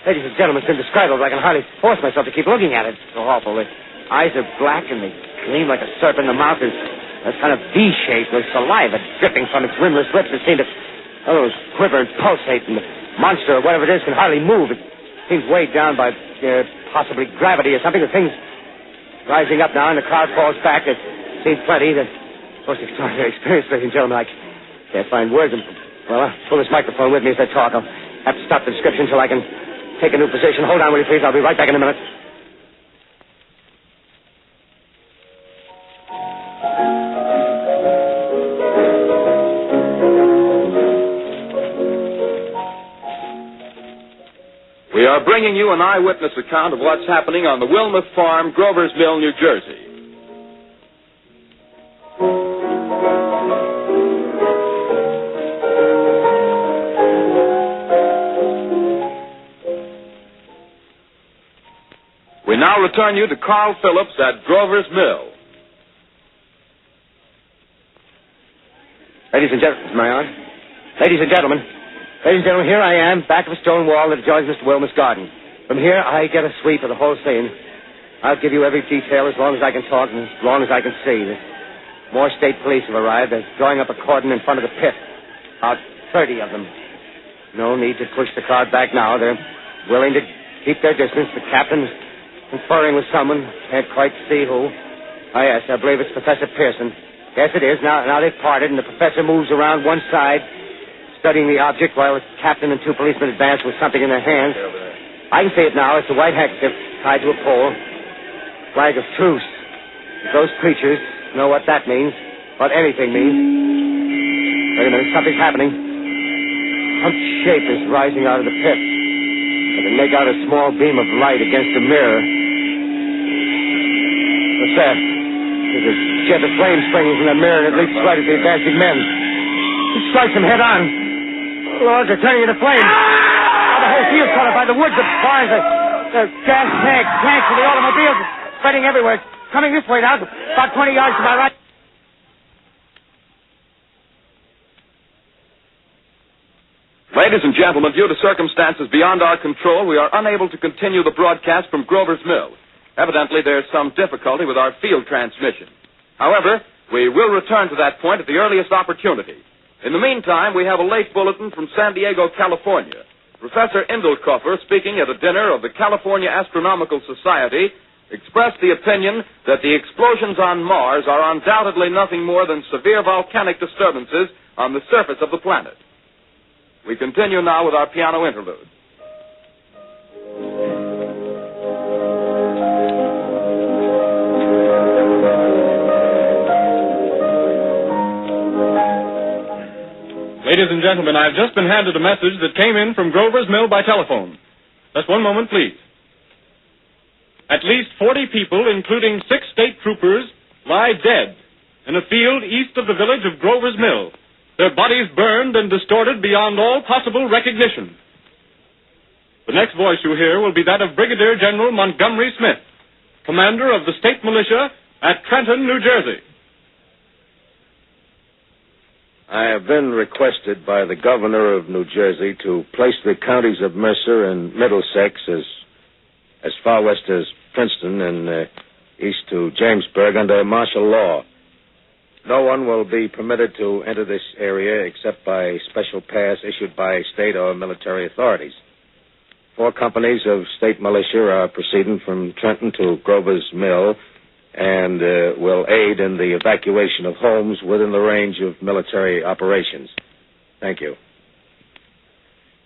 ladies and gentlemen, it's indescribable. I can hardly force myself to keep looking at it. It's so awful. The eyes are black and they gleam like a serpent. The mouth is a kind of V-shape with saliva dripping from its rimless lips that seem to quiver and pulsate, and the monster or whatever it is can hardly move. It seems weighed down by possibly gravity or something. The thing's rising up now, and the crowd falls back. It seems plenty. The most extraordinary experience, ladies and gentlemen. I can't find words. Well, I'll pull this microphone with me as I talk. I'll have to stop the description till I can take a new position. Hold on, will you, please? I'll be right back in a minute. We are bringing you an eyewitness account of what's happening on the Wilmuth Farm, Grover's Mill, New Jersey. We now return you to Carl Phillips at Grover's Mill. Ladies and gentlemen, Ladies and gentlemen, here I am, back of a stone wall that adjoins Mr. Wilmuth's garden. From here, I get a sweep of the whole scene. I'll give you every detail as long as I can talk and as long as I can see. More state police have arrived. They're drawing up a cordon in front of the pit. About 30 of them. No need to push the crowd back now. They're willing to keep their distance. The captain's conferring with someone. Can't quite see who. Oh, yes, I believe it's Professor Pearson. Yes, it is. Now they've parted, and the professor moves around one side, studying the object while the captain and two policemen advance with something in their hands. I can see it now. It's a white handkerchief tied to a pole. Flag of truce. If those creatures know what that means, what anything means. Wait a minute, something's happening. Some shape is rising out of the pit. I can make out a small beam of light against a mirror. What's that? There's a jet of flame springing from the mirror, and it leaps right at the advancing men. It strikes them head on. Lord, they're turning into flames. The whole field's caught up by the woods, the barns, the gas tanks of the automobiles spreading everywhere. It's coming this way now, about 20 yards to my right. Ladies and gentlemen, due to circumstances beyond our control, we are unable to continue the broadcast from Grover's Mill. Evidently, there's some difficulty with our field transmission. However, We will return to that point at the earliest opportunity. In the meantime, we have a late bulletin from San Diego, California. Professor Indelkoffer, speaking at a dinner of the California Astronomical Society, expressed the opinion that the explosions on Mars are undoubtedly nothing more than severe volcanic disturbances on the surface of the planet. We continue now with our piano interlude. Ladies and gentlemen, I have just been handed a message that came in from Grover's Mill by telephone. Just one moment, please. At least 40 people, including 6 state troopers, lie dead in a field east of the village of Grover's Mill. Their bodies burned and distorted beyond all possible recognition. The next voice you hear will be that of Brigadier General Montgomery Smith, commander of the state militia at Trenton, New Jersey. I have been requested by the governor of New Jersey to place the counties of Mercer and Middlesex as far west as Princeton and east to Jamesburg under martial law. No one will be permitted to enter this area except by special pass issued by state or military authorities. 4 companies of state militia are proceeding from Trenton to Grover's Mill and will aid in the evacuation of homes within the range of military operations. Thank you.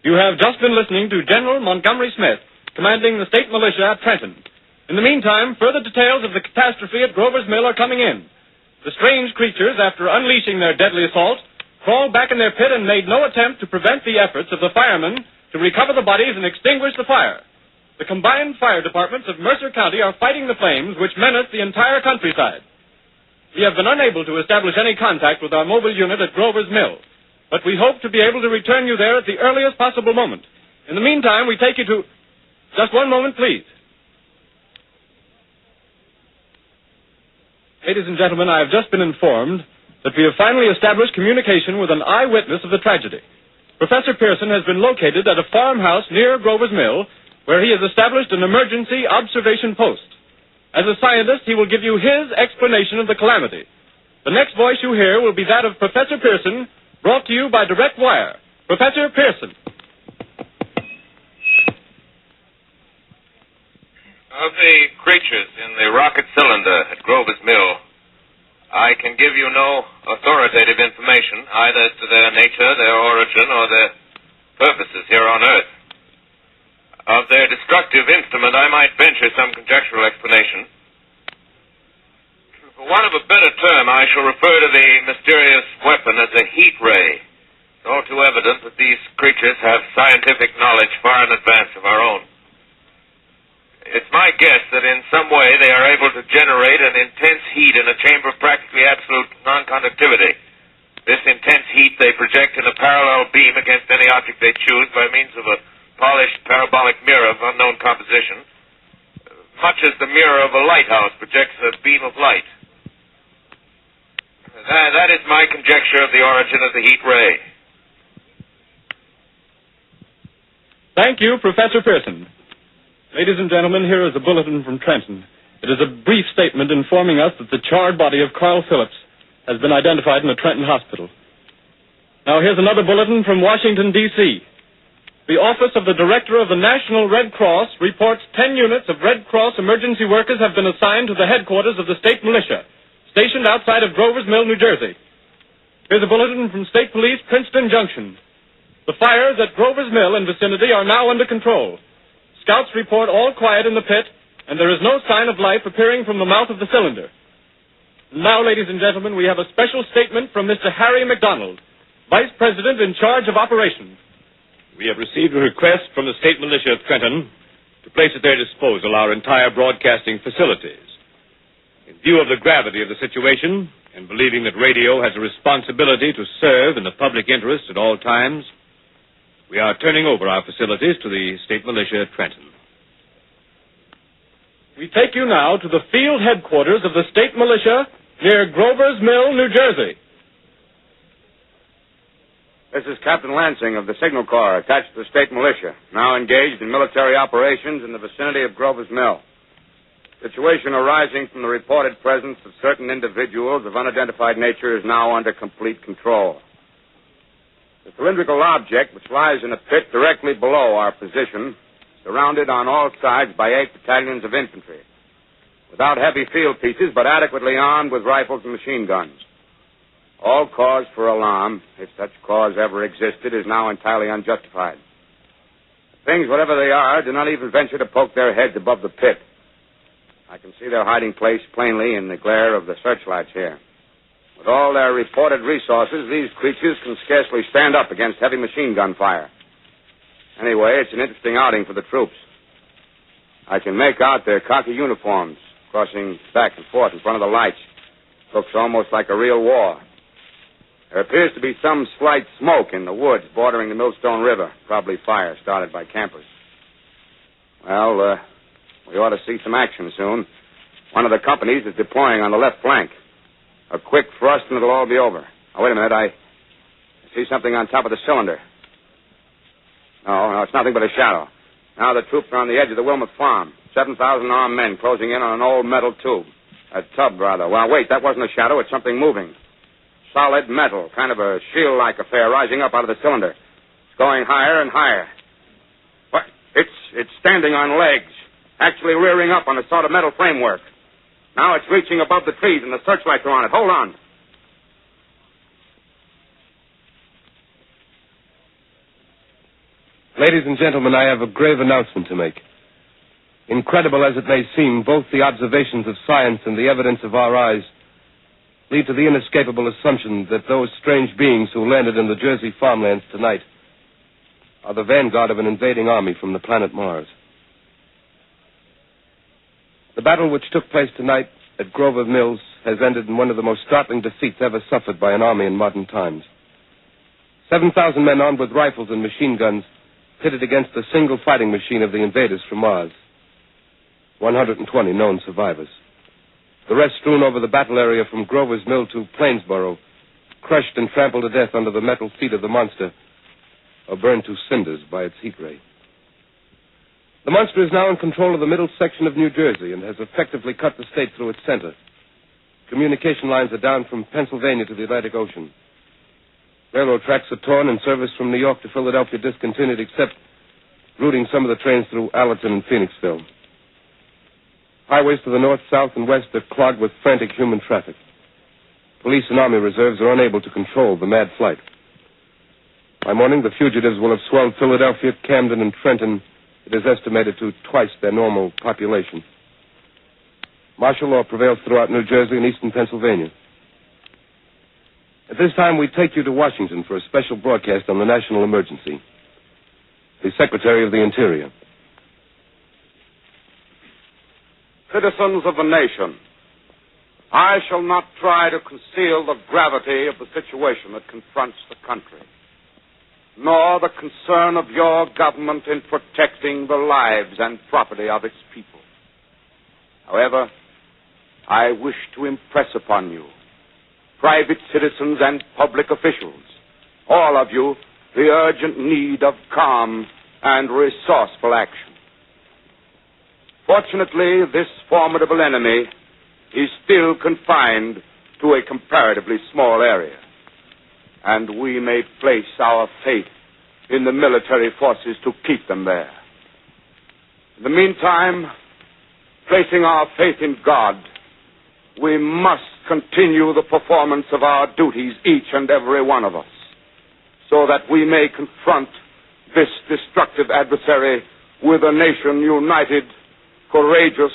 You have just been listening to General Montgomery Smith, commanding the state militia at Trenton. In the meantime, further details of the catastrophe at Grover's Mill are coming in. The strange creatures, after unleashing their deadly assault, crawled back in their pit and made no attempt to prevent the efforts of the firemen to recover the bodies and extinguish the fire. The combined fire departments of Mercer County are fighting the flames which menace the entire countryside. We have been unable to establish any contact with our mobile unit at Grover's Mill, but we hope to be able to return you there at the earliest possible moment. In the meantime, we take you to... Just one moment, please. Ladies and gentlemen, I have just been informed that we have finally established communication with an eyewitness of the tragedy. Professor Pearson has been located at a farmhouse near Grover's Mill, where he has established an emergency observation post. As a scientist, he will give you his explanation of the calamity. The next voice you hear will be that of Professor Pearson, brought to you by direct wire. Professor Pearson. Of the creatures in the rocket cylinder at Grover's Mill, I can give you no authoritative information, either as to their nature, their origin, or their purposes here on Earth. Of their destructive instrument, I might venture some conjectural explanation. For want of a better term, I shall refer to the mysterious weapon as a heat ray. It's all too evident that these creatures have scientific knowledge far in advance of our own. It's my guess that in some way they are able to generate an intense heat in a chamber of practically absolute non-conductivity. This intense heat they project in a parallel beam against any object they choose by means of a polished parabolic mirror of unknown composition, much as the mirror of a lighthouse projects a beam of light. That is my conjecture of the origin of the heat ray. Thank you, Professor Pearson. Ladies and gentlemen, here is a bulletin from Trenton. It is a brief statement informing us that the charred body of Carl Phillips has been identified in a Trenton hospital. Now, here's another bulletin from Washington, D.C. The Office of the Director of the National Red Cross reports 10 units of Red Cross emergency workers have been assigned to the headquarters of the state militia, stationed outside of Grover's Mill, New Jersey. Here's a bulletin from State Police, Princeton Junction. The fires at Grover's Mill and vicinity are now under control. Scouts report all quiet in the pit, and there is no sign of life appearing from the mouth of the cylinder. Now, ladies and gentlemen, we have a special statement from Mr. Harry McDonald, Vice President in charge of operations. We have received a request from the state militia of Trenton to place at their disposal our entire broadcasting facilities. In view of the gravity of the situation, and believing that radio has a responsibility to serve in the public interest at all times, we are turning over our facilities to the state militia at Trenton. We take you now to the field headquarters of the state militia near Grover's Mill, New Jersey. This is Captain Lansing of the Signal Corps, attached to the state militia, now engaged in military operations in the vicinity of Grover's Mill. Situation arising from the reported presence of certain individuals of unidentified nature is now under complete control. The cylindrical object, which lies in a pit directly below our position, surrounded on all sides by 8 battalions of infantry, without heavy field pieces, but adequately armed with rifles and machine guns. All cause for alarm, if such cause ever existed, is now entirely unjustified. Things, whatever they are, do not even venture to poke their heads above the pit. I can see their hiding place plainly in the glare of the searchlights here. With all their reported resources, these creatures can scarcely stand up against heavy machine gun fire. Anyway, it's an interesting outing for the troops. I can make out their khaki uniforms crossing back and forth in front of the lights. Looks almost like a real war. There appears to be some slight smoke in the woods bordering the Millstone River. Probably fire started by campers. Well, we ought to see some action soon. One of the companies is deploying on the left flank. A quick thrust and it'll all be over. Oh, wait a minute. I see something on top of the cylinder. No, it's nothing but a shadow. Now the troops are on the edge of the Wilmot farm. 7,000 armed men closing in on an old metal tube. A tub, rather. Well, wait, that wasn't a shadow. It's something moving. Solid metal, kind of a shield-like affair rising up out of the cylinder. It's going higher and higher. What? It's standing on legs, actually rearing up on a sort of metal framework. Now it's reaching above the trees and the searchlights are on it. Hold on. Ladies and gentlemen, I have a grave announcement to make. Incredible as it may seem, both the observations of science and the evidence of our eyes lead to the inescapable assumption that those strange beings who landed in the Jersey farmlands tonight are the vanguard of an invading army from the planet Mars. The battle which took place tonight at Grover Mills has ended in one of the most startling defeats ever suffered by an army in modern times. 7,000 men armed with rifles and machine guns pitted against the single fighting machine of the invaders from Mars. 120 known survivors. The rest strewn over the battle area from Grover's Mill to Plainsboro, crushed and trampled to death under the metal feet of the monster, or burned to cinders by its heat ray. The monster is now in control of the middle section of New Jersey and has effectively cut the state through its center. Communication lines are down from Pennsylvania to the Atlantic Ocean. Railroad tracks are torn and service from New York to Philadelphia discontinued, except routing some of the trains through Allerton and Phoenixville. Highways to the north, south, and west are clogged with frantic human traffic. Police and army reserves are unable to control the mad flight. By morning, the fugitives will have swelled Philadelphia, Camden, and Trenton. It is estimated to twice their normal population. Martial law prevails throughout New Jersey and eastern Pennsylvania. At this time, we take you to Washington for a special broadcast on the national emergency. The Secretary of the Interior. Citizens of the nation, I shall not try to conceal the gravity of the situation that confronts the country, nor the concern of your government in protecting the lives and property of its people. However, I wish to impress upon you, private citizens and public officials, all of you, the urgent need of calm and resourceful action. Fortunately, this formidable enemy is still confined to a comparatively small area, and we may place our faith in the military forces to keep them there. In the meantime, placing our faith in God, we must continue the performance of our duties, each and every one of us, so that we may confront this destructive adversary with a nation united, courageous,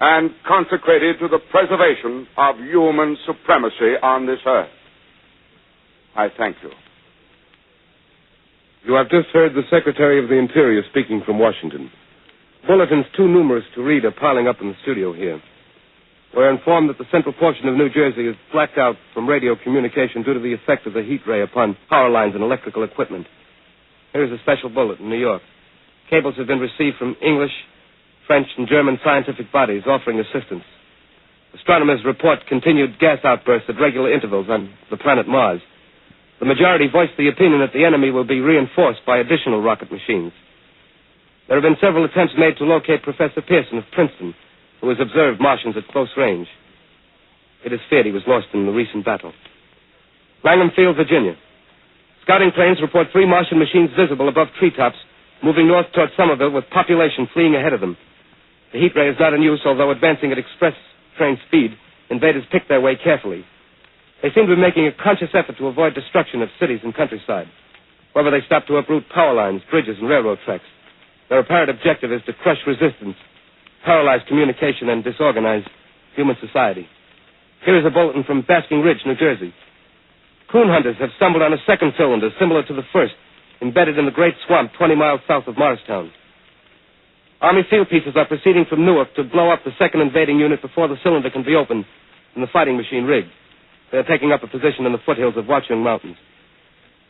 and consecrated to the preservation of human supremacy on this earth. I thank you. You have just heard the Secretary of the Interior speaking from Washington. Bulletins too numerous to read are piling up in the studio here. We're informed that the central portion of New Jersey is blacked out from radio communication due to the effect of the heat ray upon power lines and electrical equipment. Here's a special bulletin in New York. Cables have been received from English, French, and German scientific bodies offering assistance. Astronomers report continued gas outbursts at regular intervals on the planet Mars. The majority voiced the opinion that the enemy will be reinforced by additional rocket machines. There have been several attempts made to locate Professor Pearson of Princeton, who has observed Martians at close range. It is feared he was lost in the recent battle. Langham Field, Virginia. Scouting planes report 3 Martian machines visible above treetops, moving north toward Somerville with population fleeing ahead of them. The heat ray is not in use, although advancing at express train speed, invaders pick their way carefully. They seem to be making a conscious effort to avoid destruction of cities and countryside. However, they stop to uproot power lines, bridges, and railroad tracks. Their apparent objective is to crush resistance, paralyze communication, and disorganize human society. Here is a bulletin from Basking Ridge, New Jersey. Coon hunters have stumbled on a second cylinder similar to the first, embedded in the great swamp 20 miles south of Morristown. Army field pieces are proceeding from Newark to blow up the second invading unit before the cylinder can be opened and the fighting machine rigged. They are taking up a position in the foothills of Watchung Mountains.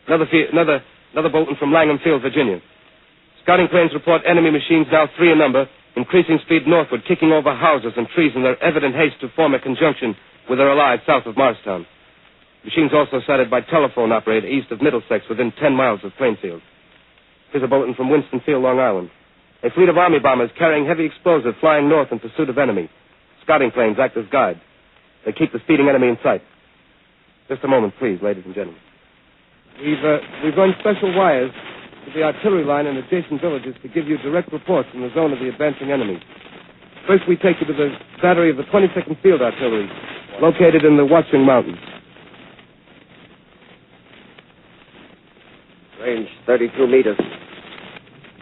Another bulletin from Langham Field, Virginia. Scouting planes report enemy machines, now 3 in number, increasing speed northward, kicking over houses and trees in their evident haste to form a conjunction with their allies south of Morristown. Machines also sighted by telephone operator east of Middlesex within 10 miles of Plainfield. Here's a bulletin from Winstonfield, Long Island. A fleet of Army bombers carrying heavy explosives flying north in pursuit of enemy. Scouting planes act as guides. They keep the speeding enemy in sight. Just a moment, please, ladies and gentlemen. We've run special wires to the artillery line and adjacent villages to give you direct reports from the zone of the advancing enemy. First, we take you to the battery of the 22nd Field Artillery, located in the Watchung Mountains. Range 32 meters.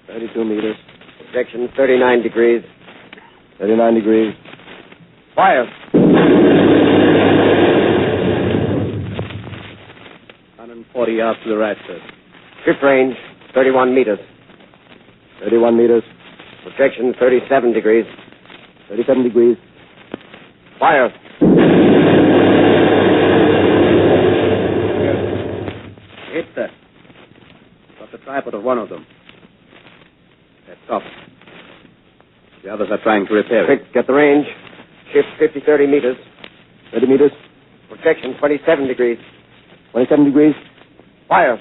32 meters. Projection 39 degrees. 39 degrees. Fire. 140 yards to the right, sir. Shift range 31 meters. 31 meters. Projection 37 degrees. 37 degrees. Fire. Hit that. Got the tripod of one of them. That's off. The others are trying to repair it. Quick, get the range. Shift 30 meters. 30 meters. Projection 27 degrees. 27 degrees. Fire.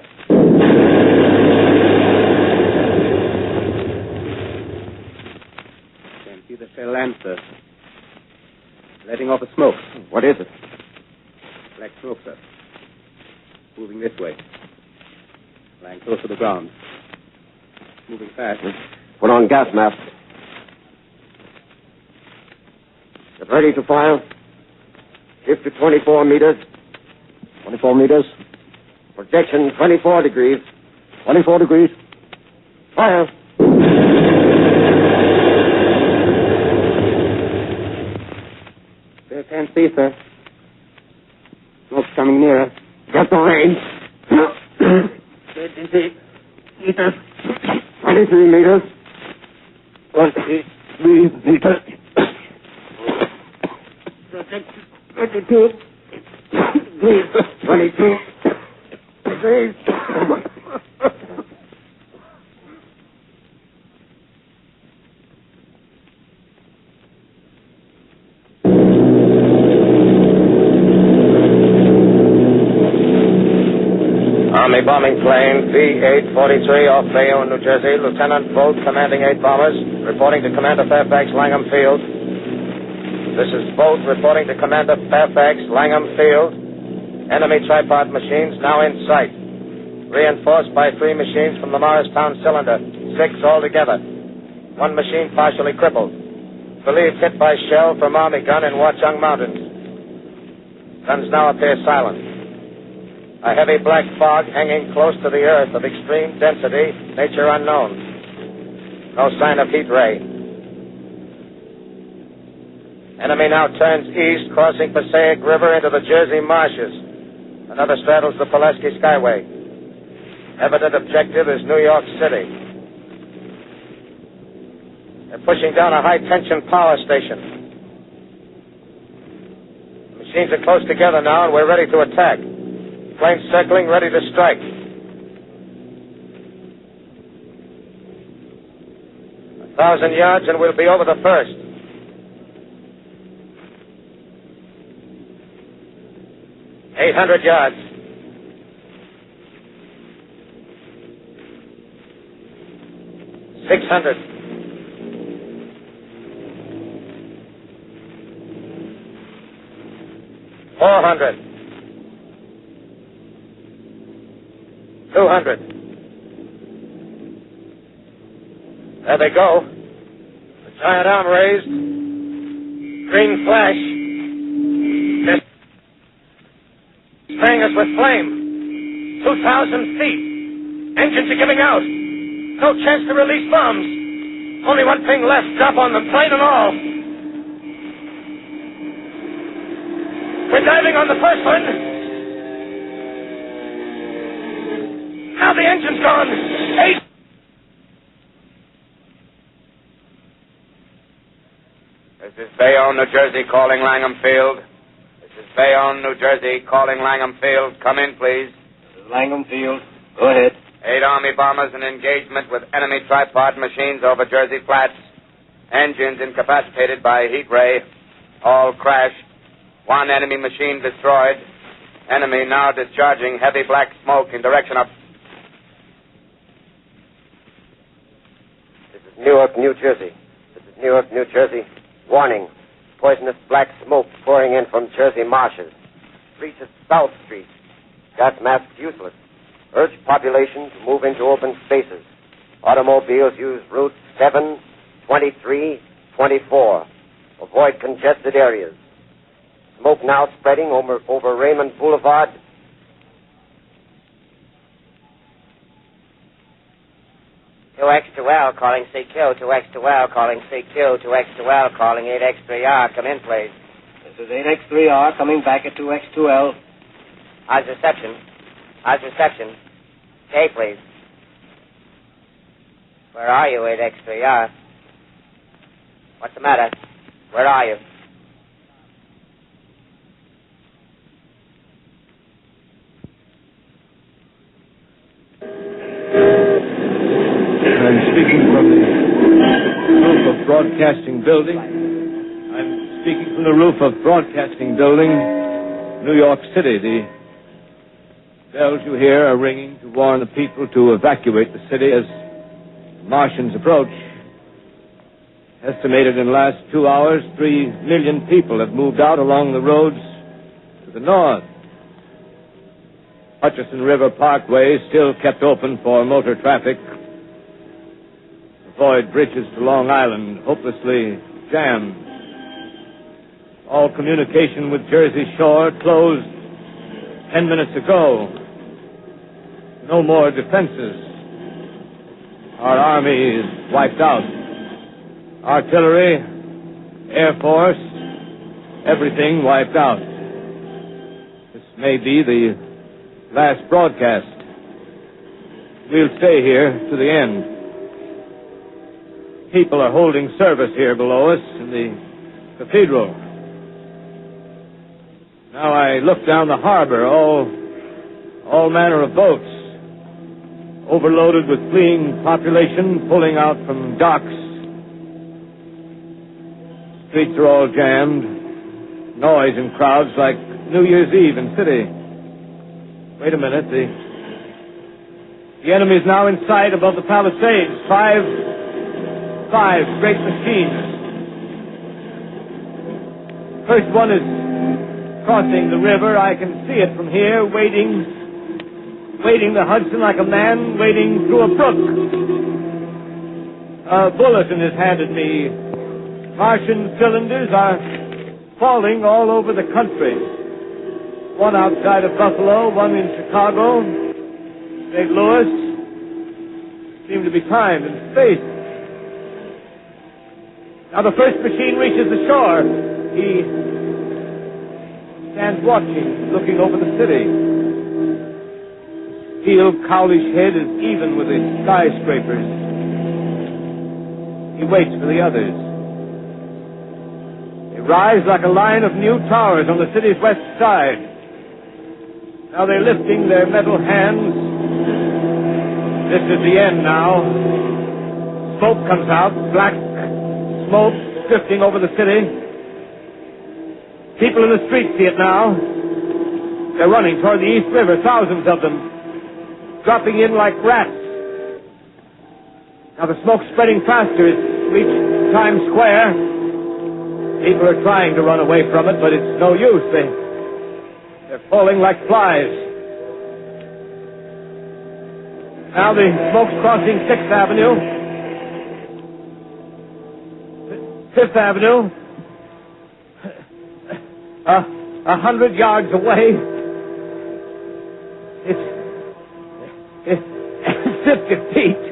Can't see the cell lamp, sir. Letting off a smoke. What is it? Black smoke, sir. Moving this way. Lying close to the ground. Moving fast. Put on gas mask. Get ready to fire. Shift to 24 meters. 24 meters. Projection 24 degrees. 24 degrees. Fire. They can't see, sir. Smoke's coming nearer. Get the range. 23 meters. 23 meters. 23 meters. Projection 22. 22. Degrees. Army bombing plane P-843 off Bayonne, New Jersey. Lieutenant Bolt, commanding 8 bombers, reporting to Commander Fairfax, Langham Field. This is Bolt reporting to Commander Fairfax, Langham Field. Enemy tripod machines now in sight. Reinforced by 3 machines from the Morristown cylinder. 6 altogether. 1 machine partially crippled. Believed hit by shell from Army gun in Watchung Mountains. Guns now appear silent. A heavy black fog hanging close to the earth of extreme density, nature unknown. No sign of heat ray. Enemy now turns east, crossing Passaic River into the Jersey marshes. Another straddles the Pulaski Skyway. Evident objective is New York City. They're pushing down a high-tension power station. The machines are close together now, and we're ready to attack. Planes circling, ready to strike. A 1,000 yards, and we'll be over the first. $800 yards. 600. 400. 200. There they go. The giant arm raised. Green flash. They're spraying us with flame. 2,000 feet. Engines are giving out. No chance to release bombs. Only one thing left. Drop on them, plane and all. We're diving on the first one. Now the engine's gone. 8. This is Bayonne, New Jersey, calling Langham Field. This is Bayonne, New Jersey, calling Langham Field. Come in, please. This is Langham Field. Go ahead. 8 Army bombers in engagement with enemy tripod machines over Jersey Flats. Engines incapacitated by heat ray. All crashed. 1 enemy machine destroyed. Enemy now discharging heavy black smoke in direction of... This is Newark, New Jersey. This is Newark, New Jersey. Warning. Poisonous black smoke pouring in from Jersey marshes. Reaches South Street. Gas masks useless. Urge population to move into open spaces. Automobiles use routes 7, 23, 24. Avoid congested areas. Smoke now spreading over Raymond Boulevard. To X2L calling CQ, to X2L calling CQ, to X2L calling 8X3R. Come in, please. This is 8X3R coming back at 2X2L. How's reception? How's reception? Okay, please. Where are you, 8X3R? What's the matter? Where are you? I'm speaking from the roof of Broadcasting Building. I'm speaking from the roof of Broadcasting Building, New York City. The bells you hear are ringing to warn the people to evacuate the city as Martians approach. Estimated in the last 2 hours, 3 million people have moved out along the roads to the north. Hutchison River Parkway is still kept open for motor traffic. Avoid bridges to Long Island, hopelessly jammed. All communication with Jersey Shore closed 10 minutes ago. No more defenses. Our army is wiped out. Artillery, Air Force, everything wiped out. This may be the last broadcast. We'll stay here to the end. People are holding service here below us in the cathedral. Now I look down the harbor, all manner of boats, overloaded with fleeing population pulling out from docks. Streets are all jammed. Noise in crowds like New Year's Eve in city. Wait a minute. The enemy is now in sight above the Palisades. Five great machines. First one is crossing the river. I can see it from here, wading the Hudson like a man wading through a brook. A bulletin is handed me. Martian cylinders are falling all over the country. One outside of Buffalo, one in Chicago, St. Louis. Seem to be timed and spaced. Now the first machine reaches the shore. He stands watching, looking over the city. The steel cowlish head is even with the skyscrapers. He waits for the others. They rise like a line of new towers on the city's west side. Now they're lifting their metal hands. This is the end now. Smoke comes out, black smoke drifting over the city. People in the streets see it now. They're running toward the East River, thousands of them, dropping in like rats. Now the smoke's spreading faster. It's reached Times Square. People are trying to run away from it, but it's no use. They're falling like flies. Now the smoke's crossing 6th Avenue. 5th Avenue. 100 yards away. It's 50 feet.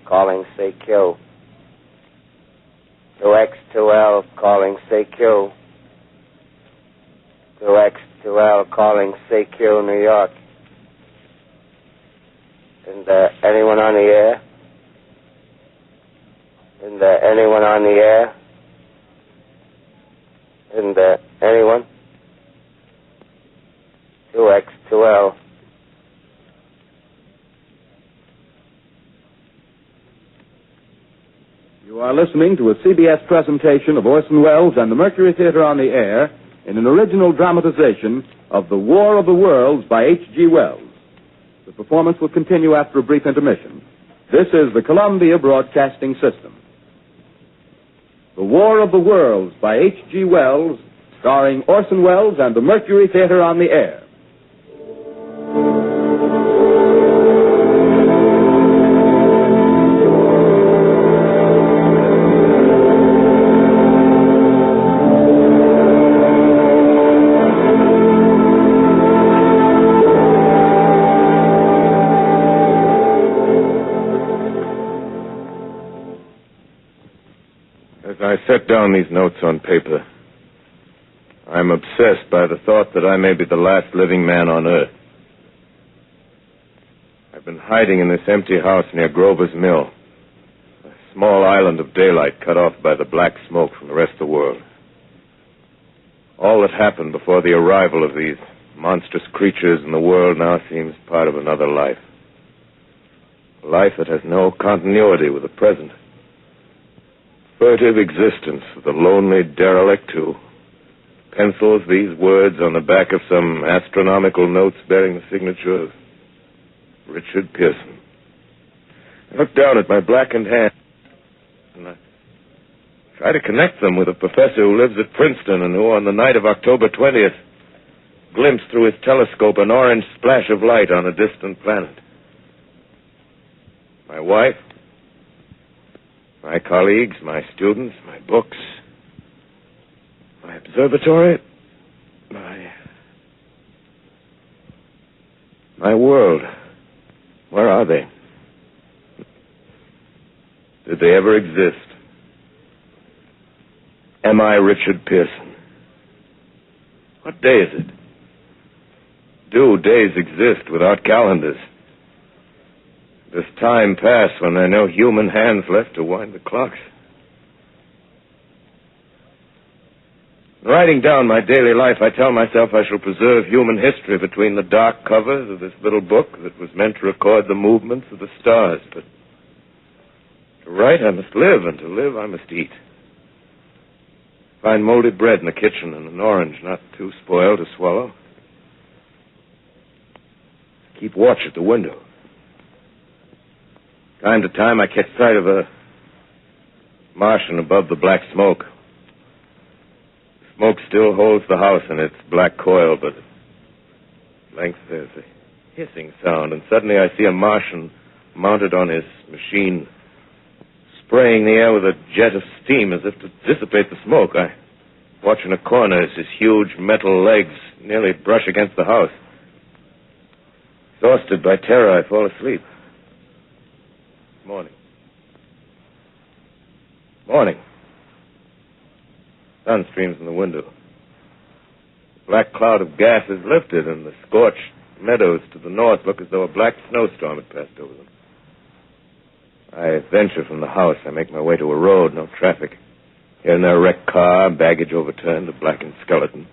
Calling CQ. 2X2L calling CQ. 2X2L calling CQ, New York. Isn't there anyone on the air? Isn't there anyone on the air? Isn't there anyone? 2X2L. You are listening to a CBS presentation of Orson Welles and the Mercury Theater on the Air in an original dramatization of The War of the Worlds by H.G. Wells. The performance will continue after a brief intermission. This is the Columbia Broadcasting System. The War of the Worlds by H.G. Wells, starring Orson Welles and the Mercury Theater on the Air. I set down these notes on paper. I'm obsessed by the thought that I may be the last living man on Earth. I've been hiding in this empty house near Grover's Mill, a small island of daylight cut off by the black smoke from the rest of the world. All that happened before the arrival of these monstrous creatures in the world now seems part of another life. A life that has no continuity with the present. Furtive existence of the lonely derelict who pencils these words on the back of some astronomical notes bearing the signature of Richard Pearson. I look down at my blackened hand and I try to connect them with a professor who lives at Princeton and who, on the night of October 20th, glimpsed through his telescope an orange splash of light on a distant planet. My wife, my colleagues, my students, my books, my observatory, my world. Where are they? Did they ever exist? Am I Richard Pearson? What day is it? Do days exist without calendars? Does time pass when there are no human hands left to wind the clocks? In writing down my daily life, I tell myself I shall preserve human history between the dark covers of this little book that was meant to record the movements of the stars. But to write, I must live, and to live, I must eat. Find moldy bread in the kitchen and an orange not too spoiled to swallow. Keep watch at the window. Time to time, I catch sight of a Martian above the black smoke. The smoke still holds the house in its black coil, but at length there's a hissing sound, and suddenly I see a Martian mounted on his machine, spraying the air with a jet of steam as if to dissipate the smoke. I watch in a corner as his huge metal legs nearly brush against the house. Exhausted by terror, I fall asleep. Morning. Sun streams in the window. The black cloud of gas is lifted, and the scorched meadows to the north look as though a black snowstorm had passed over them. I venture from the house. I make my way to a road, no traffic. Here and there, a wrecked car, baggage overturned, a blackened skeleton.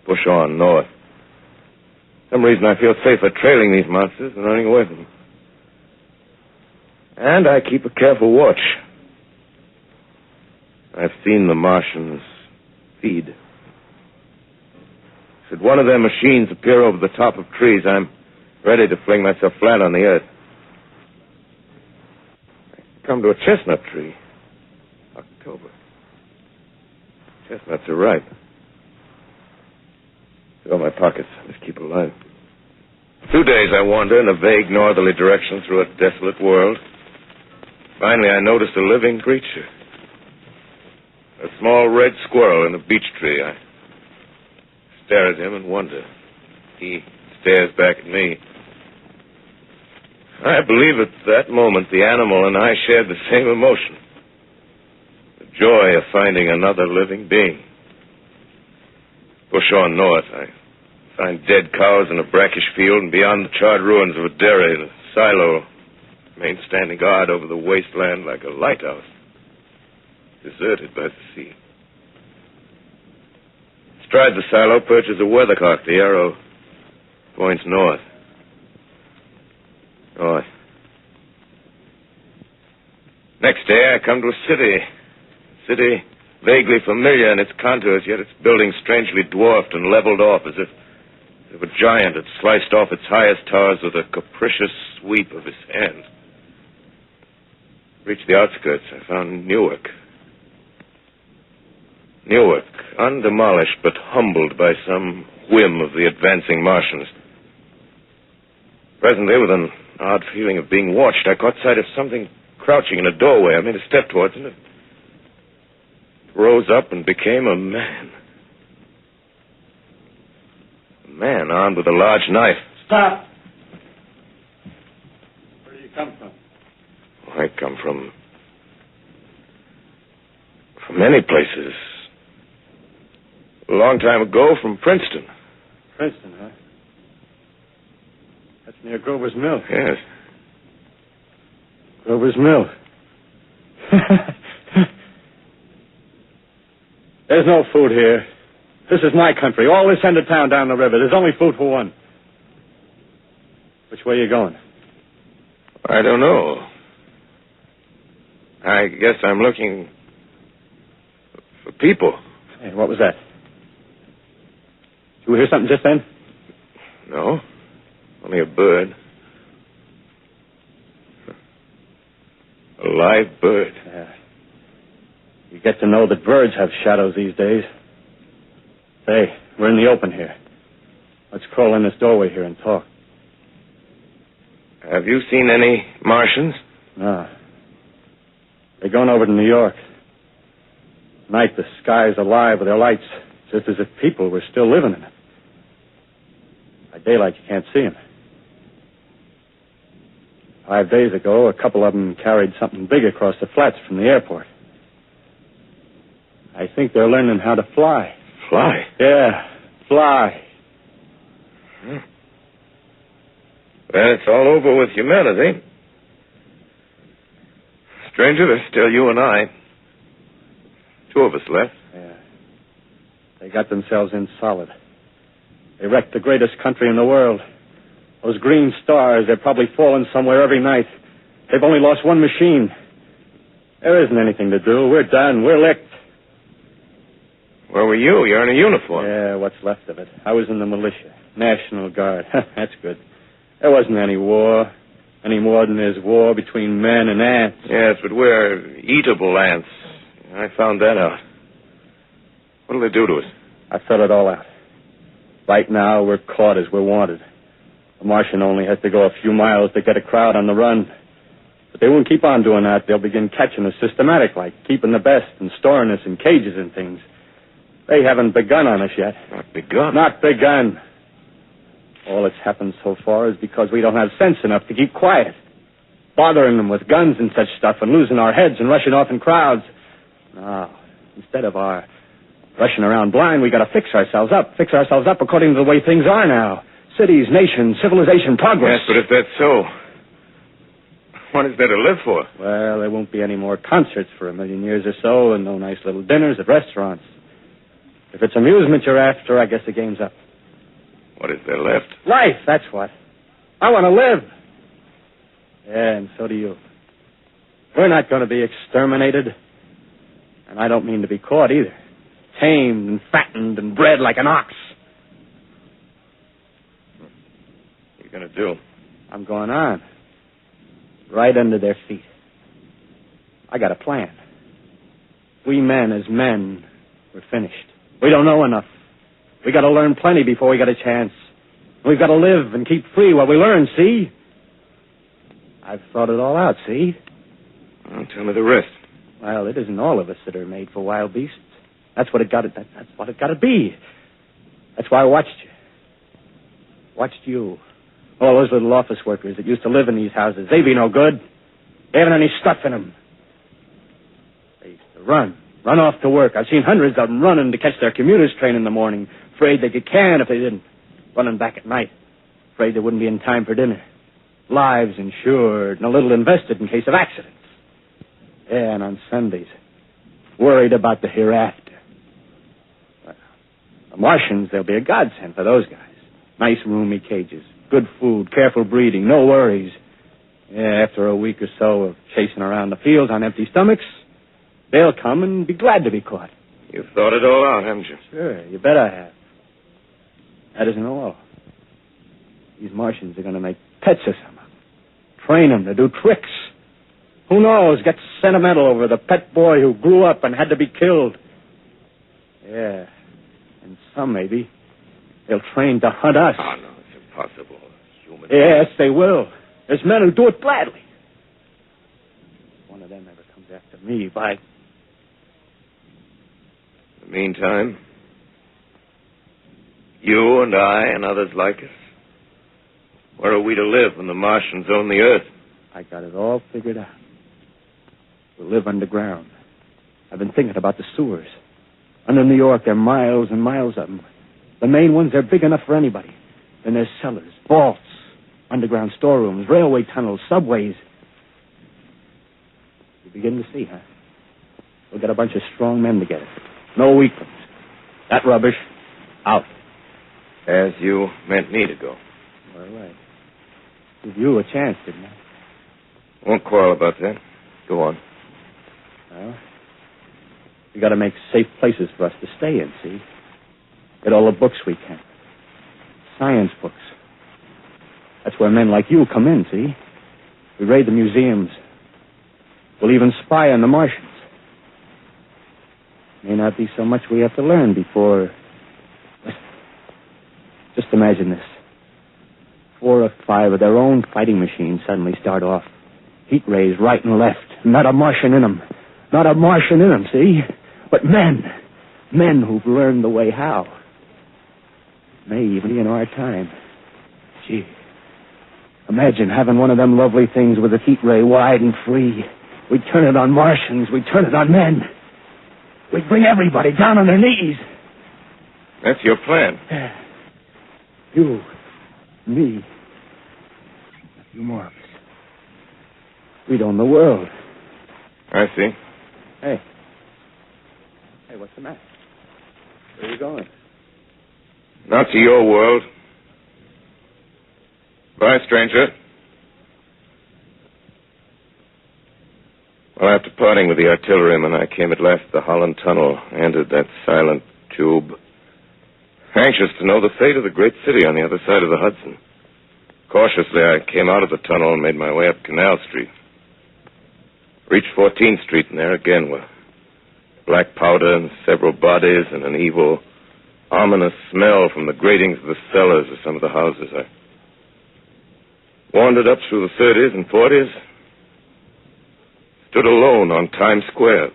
push on north. For some reason I feel safer trailing these monsters than running away from them. And I keep a careful watch. I've seen the Martians feed. Should one of their machines appear over the top of trees, I'm ready to fling myself flat on the earth. I come to a chestnut tree. October. Chestnuts are ripe. Fill my pockets. Just keep alive. 2 days I wander in a vague northerly direction through a desolate world. Finally, I noticed a living creature. A small red squirrel in a beech tree. I stare at him and wonder. He stares back at me. I believe at that moment the animal and I shared the same emotion. The joy of finding another living being. Push on north. I find dead cows in a brackish field, and beyond the charred ruins of a dairy, the silo remains standing guard over the wasteland like a lighthouse, deserted by the sea. Astride the silo perches a weathercock. The arrow points north. North. Next day, I come to a city. City vaguely familiar in its contours, yet its buildings strangely dwarfed and leveled off as if a giant had sliced off its highest towers with a capricious sweep of his hand. Reached the outskirts, I found Newark. Newark, undemolished but humbled by some whim of the advancing Martians. Presently, with an odd feeling of being watched, I caught sight of something crouching in a doorway. I made a step towards it. It rose up and became a man. A man armed with a large knife. Stop! Where do you come from? I come from many places. A long time ago, from Princeton. Princeton, huh? That's near Grover's Mill. Yes. Grover's Mill. There's no food here. This is my country. All this end of town down the river. There's only food for one. Which way are you going? I don't know. I guess I'm looking for people. Hey, what was that? Did you hear something just then? No. Only a bird. A live bird. Yeah. You get to know that birds have shadows these days. Say, we're in the open here. Let's crawl in this doorway here and talk. Have you seen any Martians? No. They're going over to New York. Night, the sky's alive with their lights, just as if people were still living in it. By daylight, you can't see them. 5 days ago, a couple of them carried something big across the flats from the airport. I think they're learning how to fly. Fly? Yeah, fly. Well, it's all over with humanity. Stranger, there's still you and I. 2 of us left. Yeah. They got themselves in solid. They wrecked the greatest country in the world. Those green stars, they're probably falling somewhere every night. They've only lost one machine. There isn't anything to do. We're done. We're licked. Where were you? You're in a uniform. Yeah, what's left of it. I was in the militia. National Guard. That's good. There wasn't any war. Any more than there's war between men and ants. Yes, but we're eatable ants. I found that out. What'll they do to us? I thought it all out. Right now, we're caught as we're wanted. The Martian only has to go a few miles to get a crowd on the run. But they won't keep on doing that. They'll begin catching us systematic, like keeping the best and storing us in cages and things. They haven't begun on us yet. Not begun? Not begun. All that's happened so far is because we don't have sense enough to keep quiet. Bothering them with guns and such stuff and losing our heads and rushing off in crowds. No. Instead of our rushing around blind, we got to fix ourselves up. Fix ourselves up according to the way things are now. Cities, nations, civilization, progress. Yes, but if that's so, what is there to live for? Well, there won't be any more concerts for 1 million years or so, and no nice little dinners at restaurants. If it's amusement you're after, I guess the game's up. What is there left? Life, that's what. I want to live. Yeah, and so do you. We're not going to be exterminated. And I don't mean to be caught either. Tamed and fattened and bred like an ox. What are you going to do? I'm going on. Right under their feet. I got a plan. We men as men, we're finished. We don't know enough. We got to learn plenty before we get a chance. We've got to live and keep free while we learn, see? I've thought it all out, see? Well, tell me the rest. Well, it isn't all of us that are made for wild beasts. That's what it got to be. That's why I watched you. Watched you. All those little office workers that used to live in these houses. They be no good. They haven't any stuff in them. They used to run off to work. I've seen hundreds of them running to catch their commuter's train in the morning, afraid they'd get canned if they didn't. Running back at night, afraid they wouldn't be in time for dinner. Lives insured and a little invested in case of accidents. Yeah, and on Sundays, worried about the hereafter. Well, the Martians, they'll be a godsend for those guys. Nice, roomy cages, good food, careful breeding, no worries. Yeah, after a week or so of chasing around the fields on empty stomachs, they'll come and be glad to be caught. You've thought it all out, haven't you? Sure, you bet I have. That isn't all. These Martians are going to make pets of some of them. Train them to do tricks. Who knows, get sentimental over the pet boy who grew up and had to be killed. Yeah, and some maybe, they'll train to hunt us. Oh, no, it's impossible. Human. Yes, they will. There's men who do it gladly. If one of them ever comes after me, by... In the meantime, you and I and others like us, where are we to live when the Martians own the Earth? I got it all figured out. We'll live underground. I've been thinking about the sewers. Under New York, there are miles and miles of them. The main ones, they're big enough for anybody. Then there's cellars, vaults, underground storerooms, railway tunnels, subways. You begin to see, huh? We'll get a bunch of strong men together. No weaklings. That rubbish, out. As you meant me to go. All right. Give you a chance, didn't I? Won't quarrel about that. Go on. Well, we got to make safe places for us to stay in, see? Get all the books we can. Science books. That's where men like you come in, see? We raid the museums. We'll even spy on the Martians. May not be so much we have to learn before... Just imagine this. 4 or 5 of their own fighting machines suddenly start off. Heat rays right and left. Not a Martian in them. Not a Martian in them, see? But men. Men who've learned the way how. May even be in our time. Gee. Imagine having one of them lovely things with a heat ray wide and free. We'd turn it on Martians. We'd turn it on men. We'd bring everybody down on their knees. That's your plan. You, me, a few more of us. We'd own the world. I see. Hey, what's the matter? Where are you going? Not to your world. Bye, stranger. Well, after parting with the artilleryman, I came at last to the Holland Tunnel, entered that silent tube, anxious to know the fate of the great city on the other side of the Hudson. Cautiously, I came out of the tunnel and made my way up Canal Street. Reached 14th Street, and there again were black powder and several bodies and an evil, ominous smell from the gratings of the cellars of some of the houses. I wandered up through the 30s and 40s, stood alone on Times Square,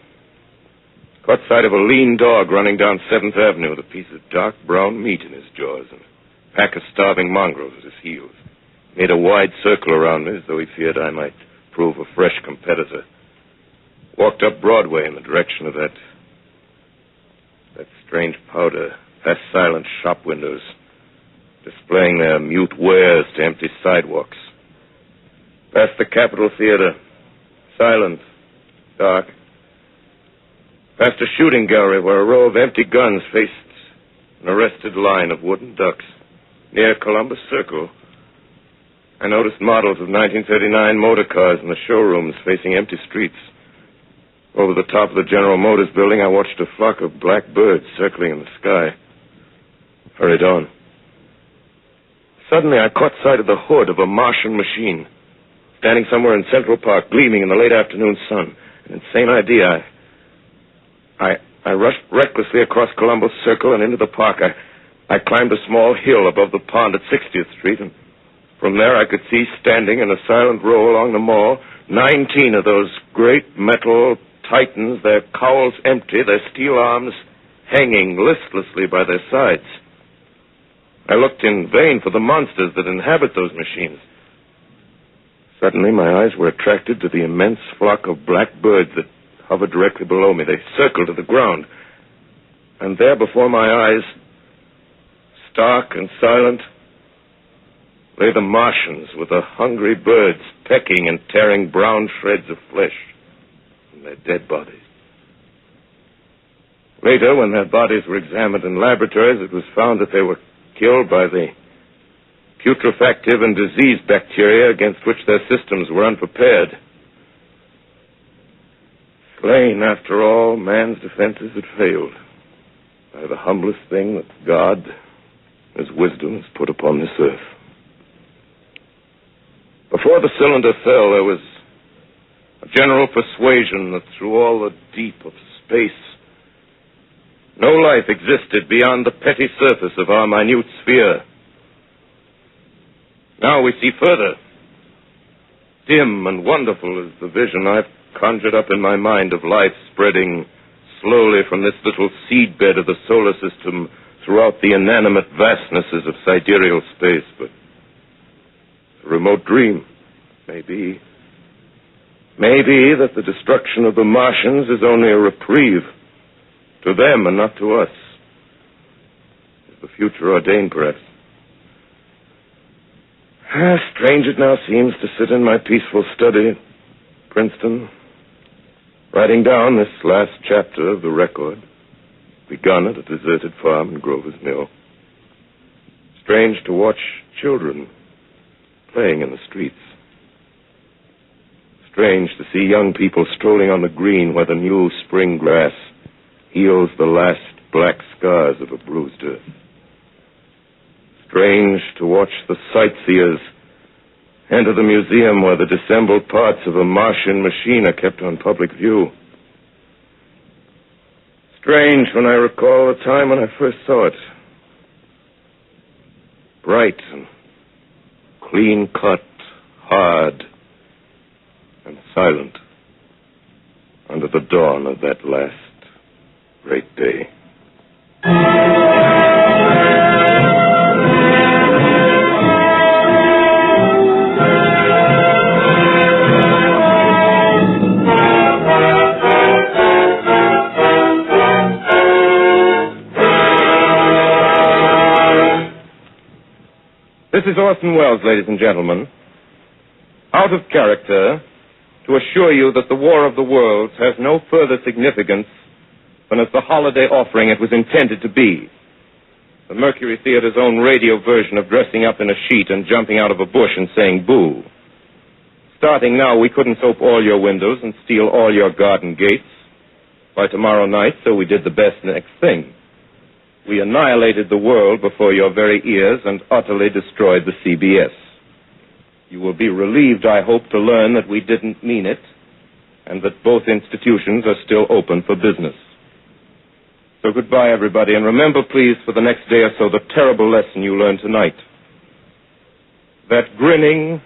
caught sight of a lean dog running down 7th Avenue with a piece of dark brown meat in his jaws and a pack of starving mongrels at his heels. Made a wide circle around me as though he feared I might prove a fresh competitor. Walked up Broadway in the direction of that strange powder, past silent shop windows, displaying their mute wares to empty sidewalks. Past the Capitol Theater, silent, dark. Past a shooting gallery where a row of empty guns faced an arrested line of wooden ducks near Columbus Circle. I noticed models of 1939 motor cars in the showrooms facing empty streets. Over the top of the General Motors building, I watched a flock of black birds circling in the sky. Hurried on. Suddenly, I caught sight of the hood of a Martian machine, standing somewhere in Central Park, gleaming in the late afternoon sun. An insane idea. I rushed recklessly across Columbus Circle and into the park. I climbed a small hill above the pond at 60th Street, and from there I could see standing in a silent row along the mall 19 of those great metal titans, their cowls empty, their steel arms hanging listlessly by their sides. I looked in vain for the monsters that inhabit those machines. Suddenly, my eyes were attracted to the immense flock of black birds that hovered directly below me. They circled to the ground. And there before my eyes, stark and silent, lay the Martians with the hungry birds pecking and tearing brown shreds of flesh from their dead bodies. Later, when their bodies were examined in laboratories, it was found that they were killed by the putrefactive and disease bacteria against which their systems were unprepared. Slain, after all, man's defenses had failed by the humblest thing that God, His wisdom, has put upon this earth. Before the cylinder fell, there was a general persuasion that through all the deep of space, no life existed beyond the petty surface of our minute sphere. Now we see further. Dim and wonderful is the vision I've conjured up in my mind of life spreading slowly from this little seedbed of the solar system throughout the inanimate vastnesses of sidereal space. But a remote dream, maybe. Maybe that the destruction of the Martians is only a reprieve to them and not to us. Is the future ordained, perhaps? Strange it now seems to sit in my peaceful study at Princeton, writing down this last chapter of the record, begun at a deserted farm in Grover's Mill. Strange to watch children playing in the streets. Strange to see young people strolling on the green where the new spring grass heals the last black scars of a bruised earth. Strange to watch the sightseers enter the museum where the dissembled parts of a Martian machine are kept on public view. Strange when I recall the time when I first saw it. Bright and clean-cut, hard and silent under the dawn of that last great day. This is Orson Welles, ladies and gentlemen. Out of character, to assure you that the War of the Worlds has no further significance than as the holiday offering it was intended to be. The Mercury Theater's own radio version of dressing up in a sheet and jumping out of a bush and saying boo. Starting now, we couldn't soap all your windows and steal all your garden gates. By tomorrow night, so we did the best next thing. We annihilated the world before your very ears and utterly destroyed the CBS. You will be relieved, I hope, to learn that we didn't mean it and that both institutions are still open for business. So goodbye, everybody, and remember, please, for the next day or so, the terrible lesson you learned tonight. That grinning,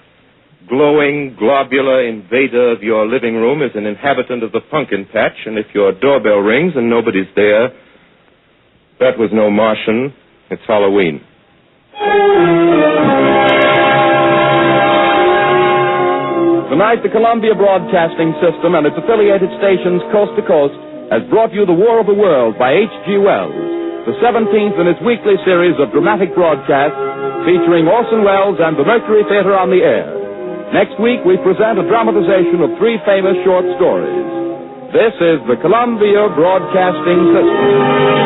glowing, globular invader of your living room is an inhabitant of the pumpkin patch, and if your doorbell rings and nobody's there, that was no Martian. It's Halloween. Tonight, the Columbia Broadcasting System and its affiliated stations coast to coast has brought you The War of the World by H.G. Wells, the 17th in its weekly series of dramatic broadcasts featuring Orson Welles and the Mercury Theater on the air. Next week, we present a dramatization of 3 famous short stories. This is the Columbia Broadcasting System.